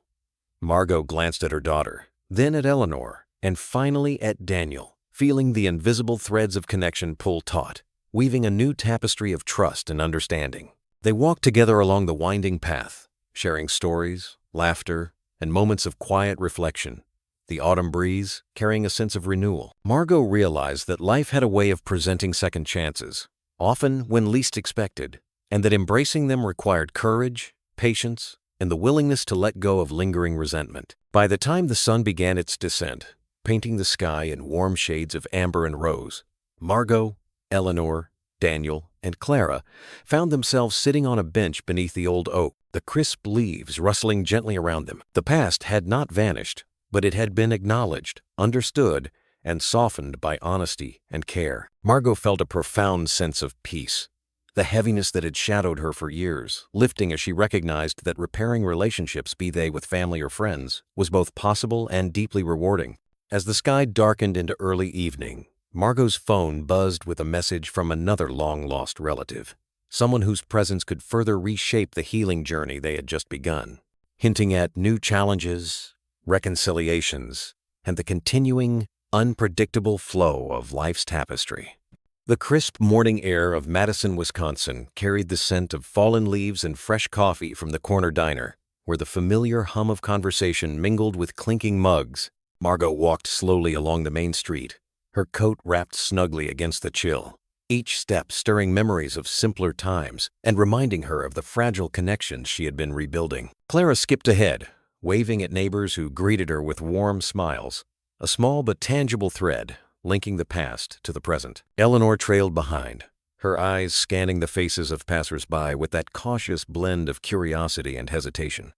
A: Margot glanced at her daughter, then at Eleanor, and finally at Daniel, feeling the invisible threads of connection pull taut, weaving a new tapestry of trust and understanding. They walked together along the winding path, sharing stories, laughter, and moments of quiet reflection, the autumn breeze carrying a sense of renewal. Margot realized that life had a way of presenting second chances, often when least expected, and that embracing them required courage, patience, and the willingness to let go of lingering resentment. By the time the sun began its descent, painting the sky in warm shades of amber and rose, Margot, Eleanor, Daniel, and Clara found themselves sitting on a bench beneath the old oak, the crisp leaves rustling gently around them. The past had not vanished, but it had been acknowledged, understood, and softened by honesty and care. Margot felt a profound sense of peace, the heaviness that had shadowed her for years, lifting as she recognized that repairing relationships, be they with family or friends, was both possible and deeply rewarding. As the sky darkened into early evening, Margot's phone buzzed with a message from another long-lost relative, someone whose presence could further reshape the healing journey they had just begun, hinting at new challenges, reconciliations, and the continuing, unpredictable flow of life's tapestry. The crisp morning air of Madison, Wisconsin carried the scent of fallen leaves and fresh coffee from the corner diner, where the familiar hum of conversation mingled with clinking mugs. Margot walked slowly along the main street, her coat wrapped snugly against the chill, each step stirring memories of simpler times and reminding her of the fragile connections she had been rebuilding. Clara skipped ahead, waving at neighbors who greeted her with warm smiles, a small but tangible thread linking the past to the present. Eleanor trailed behind, her eyes scanning the faces of passers-by with that cautious blend of curiosity and hesitation,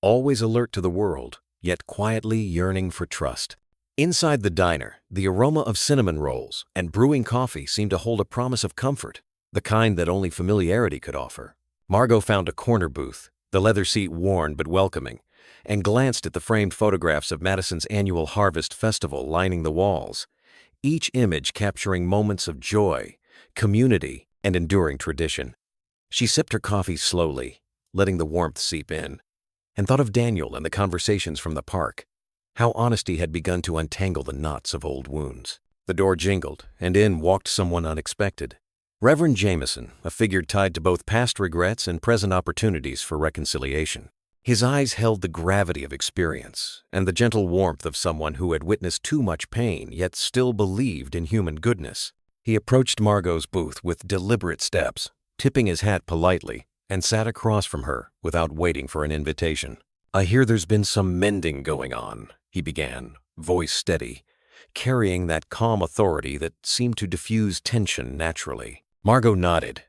A: always alert to the world, yet quietly yearning for trust. Inside the diner, the aroma of cinnamon rolls and brewing coffee seemed to hold a promise of comfort, the kind that only familiarity could offer. Margot found a corner booth, the leather seat worn but welcoming, and glanced at the framed photographs of Madison's annual Harvest Festival lining the walls, each image capturing moments of joy, community, and enduring tradition. She sipped her coffee slowly, letting the warmth seep in, and thought of Daniel and the conversations from the park, how honesty had begun to untangle the knots of old wounds. The door jingled, and in walked someone unexpected. Reverend Jameson, a figure tied to both past regrets and present opportunities for reconciliation. His eyes held the gravity of experience and the gentle warmth of someone who had witnessed too much pain yet still believed in human goodness. He approached Margot's booth with deliberate steps, tipping his hat politely, and sat across from her without waiting for an invitation. "I hear there's been some mending going on," he began, voice steady, carrying that calm authority that seemed to diffuse tension naturally. Margot nodded,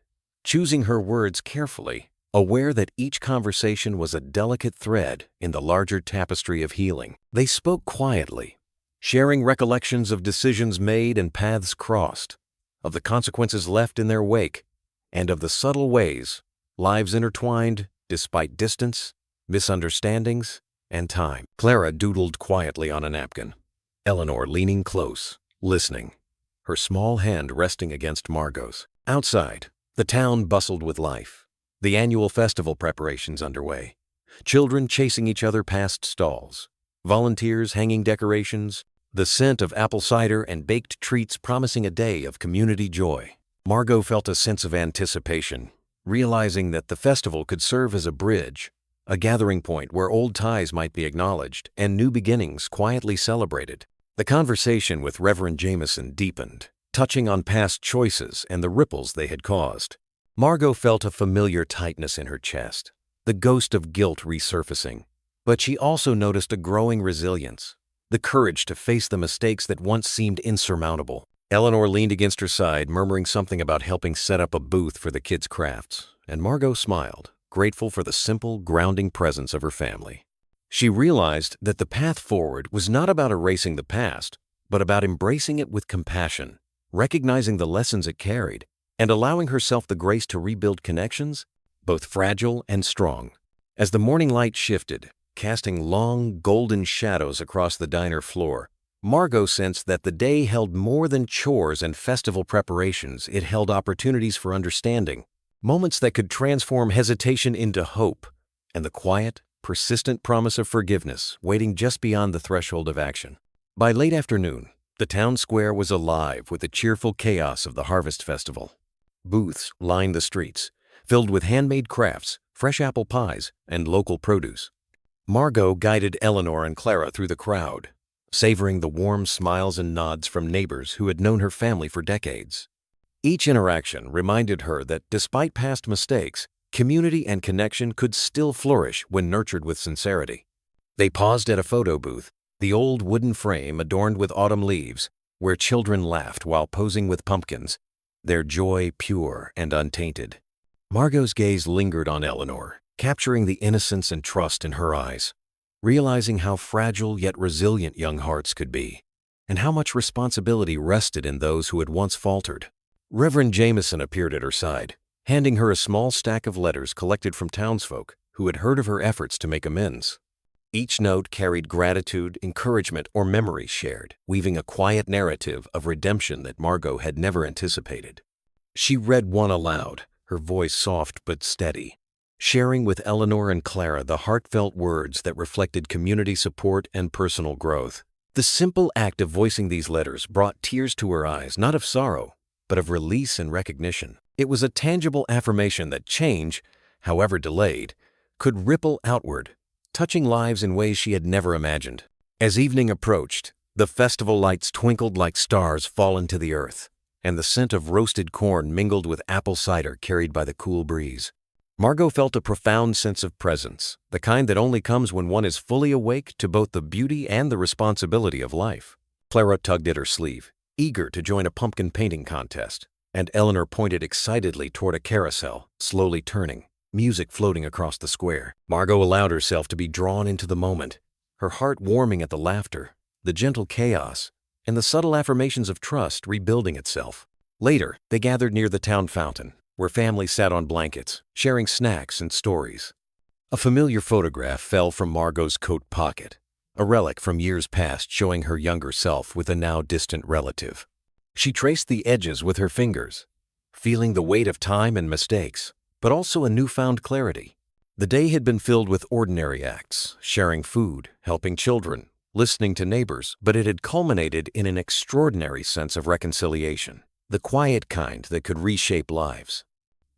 A: choosing her words carefully, aware that each conversation was a delicate thread in the larger tapestry of healing. They spoke quietly, sharing recollections of decisions made and paths crossed, of the consequences left in their wake, and of the subtle ways lives intertwined despite distance, misunderstandings, and time. Clara doodled quietly on a napkin, Eleanor leaning close, listening, her small hand resting against Margot's. Outside, the town bustled with life. The annual festival preparations underway. Children chasing each other past stalls. Volunteers hanging decorations. The scent of apple cider and baked treats promising a day of community joy. Margot felt a sense of anticipation, realizing that the festival could serve as a bridge, a gathering point where old ties might be acknowledged and new beginnings quietly celebrated. The conversation with Reverend Jameson deepened, touching on past choices and the ripples they had caused. Margot felt a familiar tightness in her chest, the ghost of guilt resurfacing. But she also noticed a growing resilience, the courage to face the mistakes that once seemed insurmountable. Eleanor leaned against her side, murmuring something about helping set up a booth for the kids' crafts, and Margot smiled, grateful for the simple, grounding presence of her family. She realized that the path forward was not about erasing the past, but about embracing it with compassion, recognizing the lessons it carried, and allowing herself the grace to rebuild connections, both fragile and strong. As the morning light shifted, casting long, golden shadows across the diner floor, Margot sensed that the day held more than chores and festival preparations. It held opportunities for understanding, moments that could transform hesitation into hope, and the quiet, persistent promise of forgiveness waiting just beyond the threshold of action. By late afternoon, the town square was alive with the cheerful chaos of the Harvest Festival. Booths lined the streets, filled with handmade crafts, fresh apple pies, and local produce. Margot guided Eleanor and Clara through the crowd, savoring the warm smiles and nods from neighbors who had known her family for decades. Each interaction reminded her that despite past mistakes, community and connection could still flourish when nurtured with sincerity. They paused at a photo booth, the old wooden frame adorned with autumn leaves, where children laughed while posing with pumpkins, their joy pure and untainted. Margot's gaze lingered on Eleanor, capturing the innocence and trust in her eyes, realizing how fragile yet resilient young hearts could be, and how much responsibility rested in those who had once faltered. Reverend Jameson appeared at her side, handing her a small stack of letters collected from townsfolk who had heard of her efforts to make amends. Each note carried gratitude, encouragement, or memories shared, weaving a quiet narrative of redemption that Margot had never anticipated. She read one aloud, her voice soft but steady, sharing with Eleanor and Clara the heartfelt words that reflected community support and personal growth. The simple act of voicing these letters brought tears to her eyes, not of sorrow, but of release and recognition. It was a tangible affirmation that change, however delayed, could ripple outward, touching lives in ways she had never imagined. As evening approached, the festival lights twinkled like stars fallen to the earth, and the scent of roasted corn mingled with apple cider carried by the cool breeze. Margot felt a profound sense of presence, the kind that only comes when one is fully awake to both the beauty and the responsibility of life. Clara tugged at her sleeve, eager to join a pumpkin painting contest, and Eleanor pointed excitedly toward a carousel, slowly turning, music floating across the square. Margot allowed herself to be drawn into the moment, her heart warming at the laughter, the gentle chaos, and the subtle affirmations of trust rebuilding itself. Later, they gathered near the town fountain, where families sat on blankets, sharing snacks and stories. A familiar photograph fell from Margot's coat pocket, a relic from years past showing her younger self with a now distant relative. She traced the edges with her fingers, feeling the weight of time and mistakes, but also a newfound clarity. The day had been filled with ordinary acts, sharing food, helping children, listening to neighbors, but it had culminated in an extraordinary sense of reconciliation, the quiet kind that could reshape lives.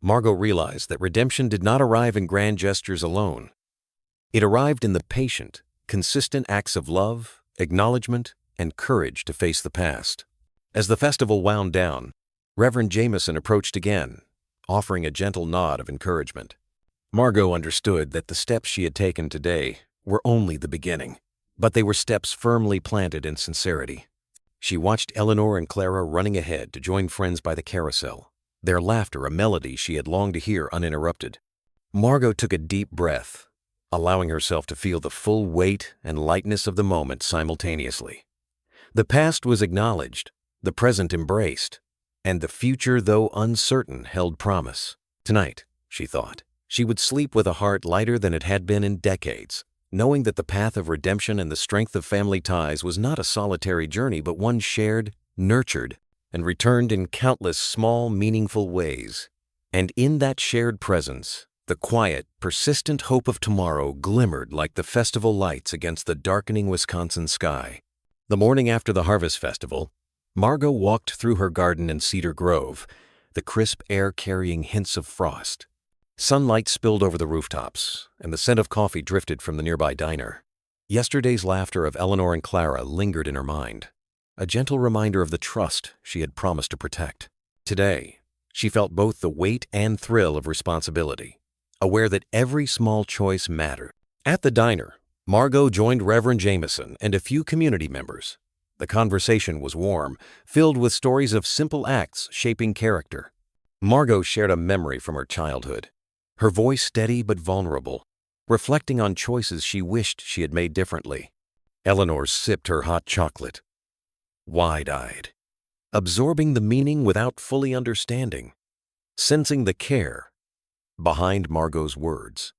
A: Margot realized that redemption did not arrive in grand gestures alone. It arrived in the patient, consistent acts of love, acknowledgement, and courage to face the past. As the festival wound down, Reverend Jameson approached again, offering a gentle nod of encouragement. Margot understood that the steps she had taken today were only the beginning, but they were steps firmly planted in sincerity. She watched Eleanor and Clara running ahead to join friends by the carousel, their laughter a melody she had longed to hear uninterrupted. Margot took a deep breath, allowing herself to feel the full weight and lightness of the moment simultaneously. The past was acknowledged, the present embraced, and the future, though uncertain, held promise. Tonight, she thought, she would sleep with a heart lighter than it had been in decades, knowing that the path of redemption and the strength of family ties was not a solitary journey but one shared, nurtured, and returned in countless small, meaningful ways. And in that shared presence, the quiet, persistent hope of tomorrow glimmered like the festival lights against the darkening Wisconsin sky. The morning after the Harvest Festival, Margot walked through her garden in Cedar Grove, the crisp air carrying hints of frost. Sunlight spilled over the rooftops, and the scent of coffee drifted from the nearby diner. Yesterday's laughter of Eleanor and Clara lingered in her mind, a gentle reminder of the trust she had promised to protect. Today, she felt both the weight and thrill of responsibility, aware that every small choice mattered. At the diner, Margot joined Reverend Jameson and a few community members. The conversation was warm, filled with stories of simple acts shaping character. Margot shared a memory from her childhood, her voice steady but vulnerable, reflecting on choices she wished she had made differently. Eleanor sipped her hot chocolate, wide-eyed, absorbing the meaning without fully understanding, sensing the care behind Margot's words.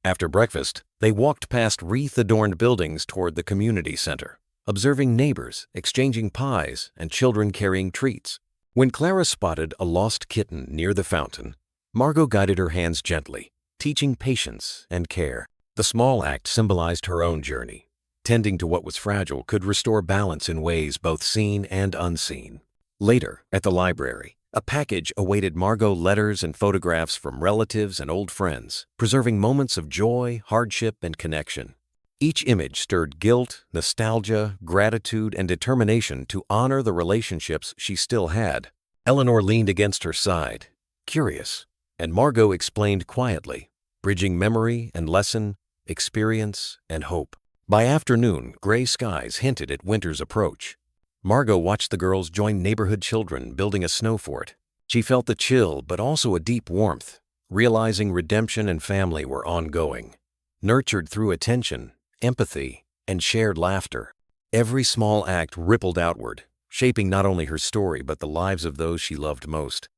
A: After breakfast, they walked past wreath-adorned buildings toward the community center, observing neighbors exchanging pies and children carrying treats. When Clara spotted a lost kitten near the fountain, Margot guided her hands gently, teaching patience and care. The small act symbolized her own journey. Tending to what was fragile could restore balance in ways both seen and unseen. Later, at the library, a package awaited Margot letters and photographs from relatives and old friends, preserving moments of joy, hardship, and connection. Each image stirred guilt, nostalgia, gratitude, and determination to honor the relationships she still had. Eleanor leaned against her side, curious, and Margot explained quietly, bridging memory and lesson, experience and hope. By afternoon, gray skies hinted at winter's approach. Margot watched the girls join neighborhood children building a snow fort. She felt the chill but also a deep warmth, realizing redemption and family were ongoing, nurtured through attention, empathy, and shared laughter. Every small act rippled outward, shaping not only her story but the lives of those she loved most.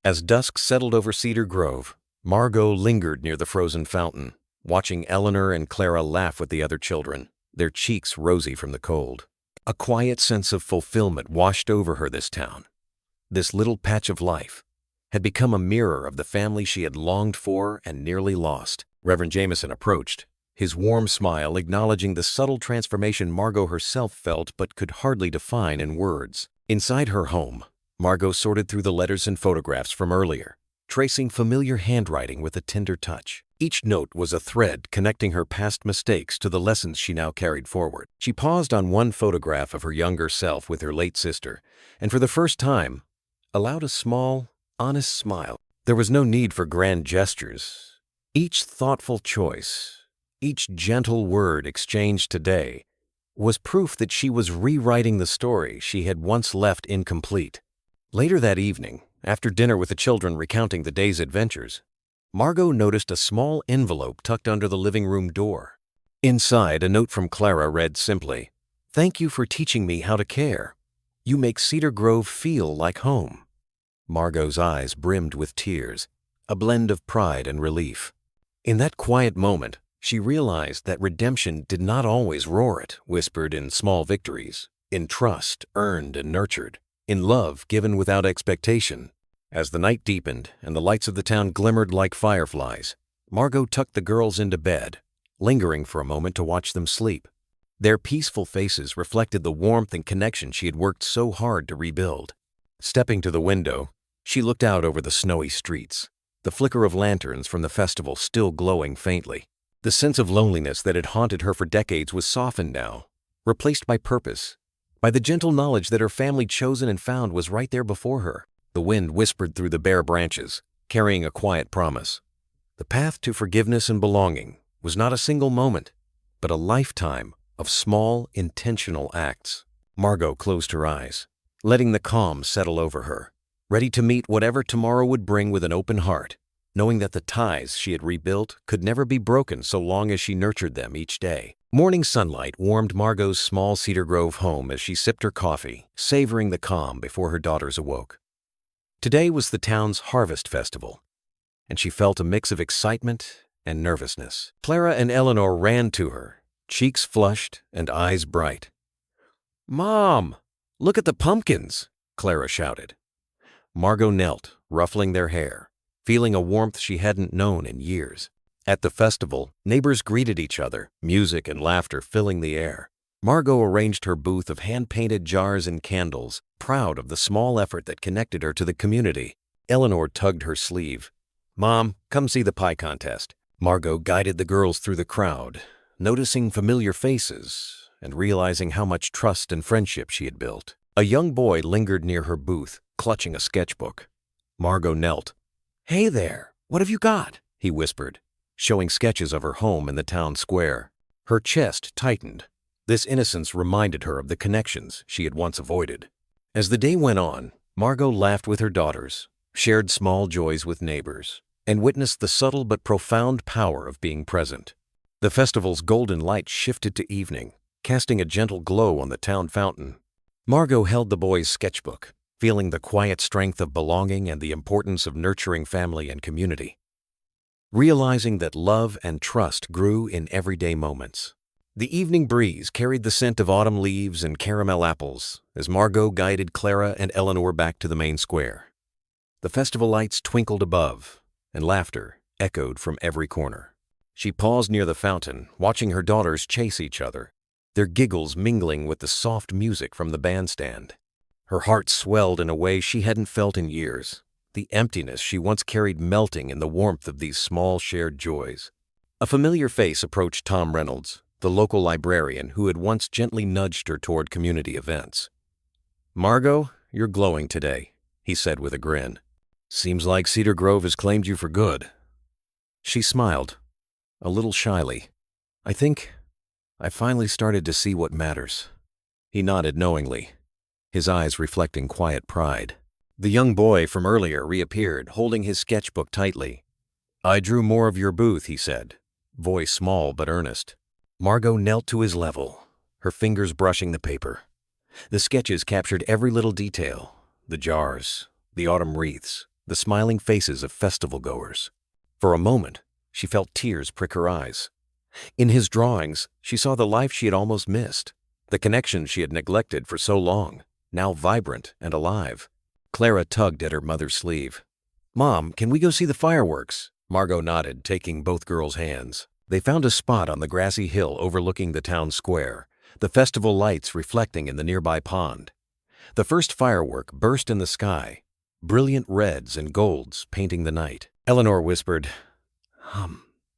A: As dusk settled over Cedar Grove, Margot lingered near the frozen fountain, watching Eleanor and Clara laugh with the other children, their cheeks rosy from the cold. A quiet sense of fulfillment washed over her. This town, this little patch of life, had become a mirror of the family she had longed for and nearly lost. Reverend Jameson approached, his warm smile acknowledging the subtle transformation Margot herself felt but could hardly define in words. Inside her home, Margot sorted through the letters and photographs from earlier, tracing familiar handwriting with a tender touch. Each note was a thread connecting her past mistakes to the lessons she now carried forward. She paused on one photograph of her younger self with her late sister, and for the first time, allowed a small, honest smile. There was no need for grand gestures. Each thoughtful choice, each gentle word exchanged today, was proof that she was rewriting the story she had once left incomplete. Later that evening, after dinner with the children recounting the day's adventures, Margot noticed a small envelope tucked under the living room door. Inside, a note from Clara read simply, Thank you for teaching me how to care. You make Cedar Grove feel like home." Margot's eyes brimmed with tears, a blend of pride and relief. In that quiet moment, she realized that redemption did not always roar it, whispered in small victories, in trust earned and nurtured, in love given without expectation. As the night deepened and the lights of the town glimmered like fireflies, Margot tucked the girls into bed, lingering for a moment to watch them sleep. Their peaceful faces reflected the warmth and connection she had worked so hard to rebuild. Stepping to the window, she looked out over the snowy streets, the flicker of lanterns from the festival still glowing faintly. The sense of loneliness that had haunted her for decades was softened now, replaced by purpose, by the gentle knowledge that her family chosen and found was right there before her. The wind whispered through the bare branches, carrying a quiet promise. The path to forgiveness and belonging was not a single moment, but a lifetime of small, intentional acts. Margot closed her eyes, letting the calm settle over her, ready to meet whatever tomorrow would bring with an open heart, knowing that the ties she had rebuilt could never be broken so long as she nurtured them each day. Morning sunlight warmed Margot's small Cedar Grove home as she sipped her coffee, savoring the calm before her daughters awoke. Today was the town's Harvest Festival, and she felt a mix of excitement and nervousness. Clara and Eleanor ran to her, cheeks flushed and eyes bright. "Mom, look at the pumpkins!" Clara shouted. Margot knelt, ruffling their hair, feeling a warmth she hadn't known in years. At the festival, neighbors greeted each other, music and laughter filling the air. Margot arranged her booth of hand-painted jars and candles, proud of the small effort that connected her to the community. Eleanor tugged her sleeve. "Mom, come see the pie contest." Margot guided the girls through the crowd, noticing familiar faces and realizing how much trust and friendship she had built. A young boy lingered near her booth, clutching a sketchbook. Margot knelt. "Hey there, what have you got?" he whispered, showing sketches of her home in the town square. Her chest tightened. This innocence reminded her of the connections she had once avoided. As the day went on, Margot laughed with her daughters, shared small joys with neighbors, and witnessed the subtle but profound power of being present. The festival's golden light shifted to evening, casting a gentle glow on the town fountain. Margot held the boy's sketchbook, feeling the quiet strength of belonging and the importance of nurturing family and community. Realizing that love and trust grew in everyday moments. The evening breeze carried the scent of autumn leaves and caramel apples as Margot guided Clara and Eleanor back to the main square. The festival lights twinkled above, and laughter echoed from every corner. She paused near the fountain, watching her daughters chase each other, their giggles mingling with the soft music from the bandstand. Her heart swelled in a way she hadn't felt in years, the emptiness she once carried melting in the warmth of these small shared joys. A familiar face approached Tom Reynolds, the local librarian who had once gently nudged her toward community events. "Margot, you're glowing today," he said with a grin. "Seems like Cedar Grove has claimed you for good." She smiled, a little shyly. "I think I finally started to see what matters." He nodded knowingly, his eyes reflecting quiet pride. The young boy from earlier reappeared, holding his sketchbook tightly. "I drew more of your booth," he said, voice small but earnest. Margot knelt to his level, her fingers brushing the paper. The sketches captured every little detail, the jars, the autumn wreaths, the smiling faces of festival-goers. For a moment, she felt tears prick her eyes. In his drawings, she saw the life she had almost missed, the connections she had neglected for so long, now vibrant and alive. Clara tugged at her mother's sleeve. "Mom, can we go see the fireworks?" Margot nodded, taking both girls' hands. They found a spot on the grassy hill overlooking the town square, the festival lights reflecting in the nearby pond. The first firework burst in the sky, brilliant reds and golds painting the night. Eleanor whispered,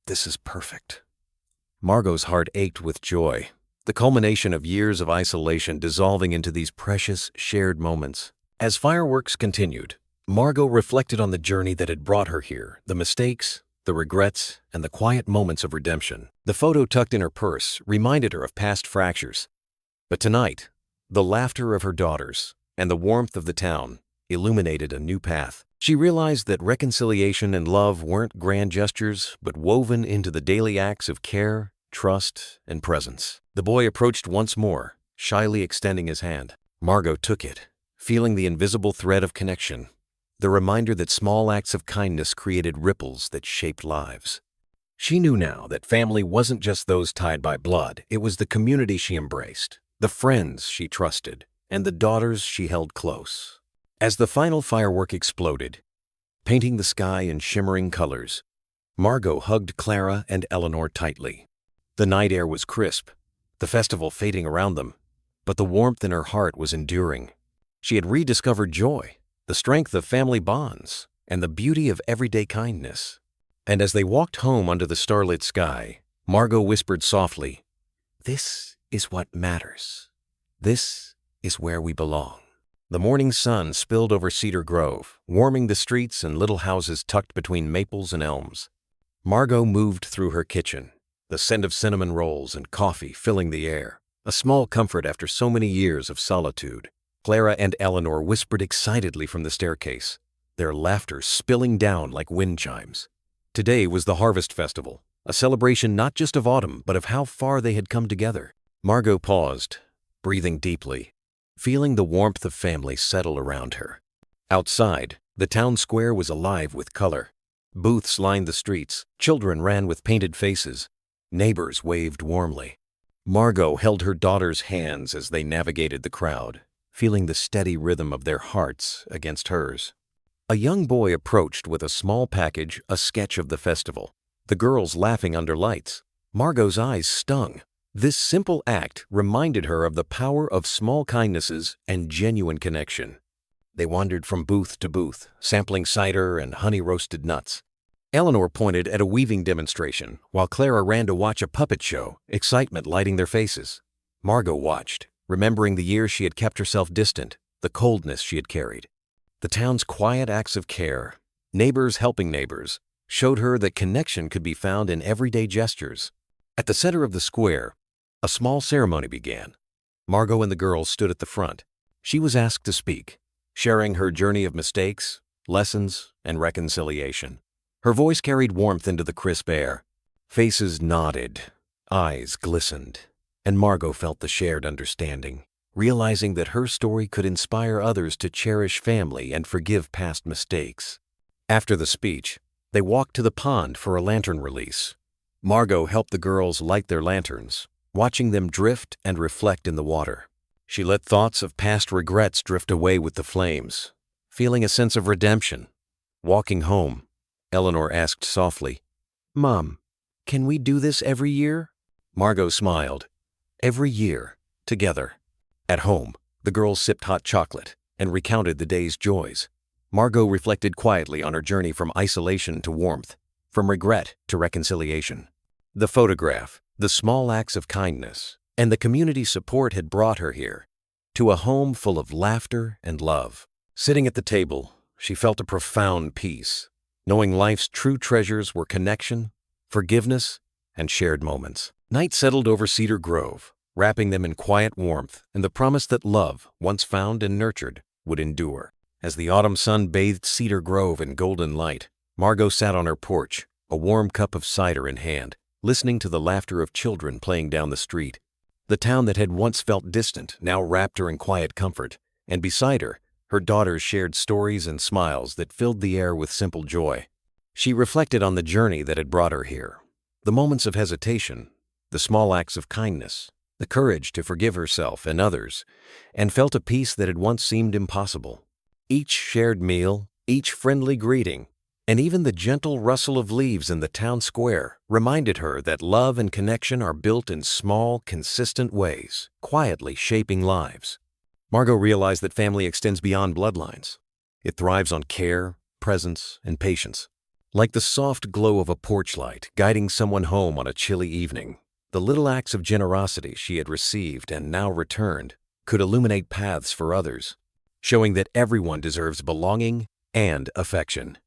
A: "This is perfect." Margot's heart ached with joy, the culmination of years of isolation dissolving into these precious, shared moments. As fireworks continued, Margot reflected on the journey that had brought her here, the mistakes, the regrets, and the quiet moments of redemption. The photo tucked in her purse reminded her of past fractures. But tonight, the laughter of her daughters and the warmth of the town illuminated a new path. She realized that reconciliation and love weren't grand gestures, but woven into the daily acts of care, trust, and presence. The boy approached once more, shyly extending his hand. Margot took it, feeling the invisible thread of connection, the reminder that small acts of kindness created ripples that shaped lives. She knew now that family wasn't just those tied by blood, it was the community she embraced, the friends she trusted, and the daughters she held close. As the final firework exploded, painting the sky in shimmering colors, Margot hugged Clara and Eleanor tightly. The night air was crisp, the festival fading around them, but the warmth in her heart was enduring. She had rediscovered joy, the strength of family bonds, and the beauty of everyday kindness. And as they walked home under the starlit sky, Margot whispered softly, "This is what matters. This is where we belong." The morning sun spilled over Cedar Grove, warming the streets and little houses tucked between maples and elms. Margot moved through her kitchen, the scent of cinnamon rolls and coffee filling the air, a small comfort after so many years of solitude. Clara and Eleanor whispered excitedly from the staircase, their laughter spilling down like wind chimes. Today was the Harvest Festival, a celebration not just of autumn, but of how far they had come together. Margot paused, breathing deeply, feeling the warmth of family settle around her. Outside, the town square was alive with color. Booths lined the streets, children ran with painted faces, neighbors waved warmly. Margot held her daughter's hands as they navigated the crowd, feeling the steady rhythm of their hearts against hers. A young boy approached with a small package, a sketch of the festival. The girls laughing under lights. Margot's eyes stung. This simple act reminded her of the power of small kindnesses and genuine connection. They wandered from booth to booth, sampling cider and honey-roasted nuts. Eleanor pointed at a weaving demonstration, while Clara ran to watch a puppet show, excitement lighting their faces. Margot watched, remembering the years she had kept herself distant, the coldness she had carried. The town's quiet acts of care, neighbors helping neighbors, showed her that connection could be found in everyday gestures. At the center of the square, a small ceremony began. Margot and the girls stood at the front. She was asked to speak, sharing her journey of mistakes, lessons, and reconciliation. Her voice carried warmth into the crisp air. Faces nodded, eyes glistened, and Margot felt the shared understanding, realizing that her story could inspire others to cherish family and forgive past mistakes. After the speech, they walked to the pond for a lantern release. Margot helped the girls light their lanterns, watching them drift and reflect in the water. She let thoughts of past regrets drift away with the flames, feeling a sense of redemption. Walking home, Eleanor asked softly, "Mom, can we do this every year?" Margot smiled. Every year, together. At home, the girls sipped hot chocolate and recounted the day's joys. Margot reflected quietly on her journey from isolation to warmth, from regret to reconciliation. The photograph, the small acts of kindness, and the community support had brought her here, to a home full of laughter and love. Sitting at the table, she felt a profound peace, knowing life's true treasures were connection, forgiveness, and shared moments. Night settled over Cedar Grove, wrapping them in quiet warmth and the promise that love, once found and nurtured, would endure. As the autumn sun bathed Cedar Grove in golden light, Margot sat on her porch, a warm cup of cider in hand, listening to the laughter of children playing down the street. The town that had once felt distant now wrapped her in quiet comfort, and beside her, her daughters shared stories and smiles that filled the air with simple joy. She reflected on the journey that had brought her here, the moments of hesitation, the small acts of kindness, the courage to forgive herself and others, and felt a peace that had once seemed impossible. Each shared meal, each friendly greeting, and even the gentle rustle of leaves in the town square reminded her that love and connection are built in small, consistent ways, quietly shaping lives. Margot realized that family extends beyond bloodlines. It thrives on care, presence, and patience. Like the soft glow of a porch light guiding someone home on a chilly evening, the little acts of generosity she had received and now returned could illuminate paths for others, showing that everyone deserves belonging and affection.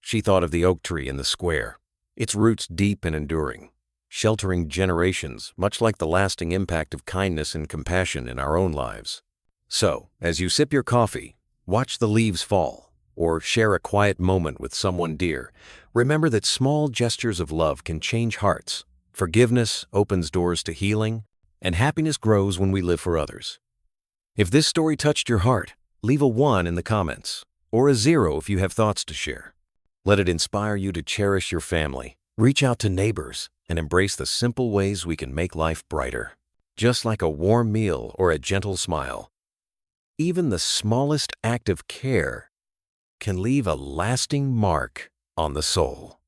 A: She thought of the oak tree in the square, its roots deep and enduring, sheltering generations, much like the lasting impact of kindness and compassion in our own lives. So, as you sip your coffee, watch the leaves fall, or share a quiet moment with someone dear, remember that small gestures of love can change hearts. Forgiveness opens doors to healing, and happiness grows when we live for others. If this story touched your heart, leave a 1 in the comments, or a 0 if you have thoughts to share. Let it inspire you to cherish your family, reach out to neighbors, and embrace the simple ways we can make life brighter. Just like a warm meal or a gentle smile, even the smallest act of care can leave a lasting mark on the soul.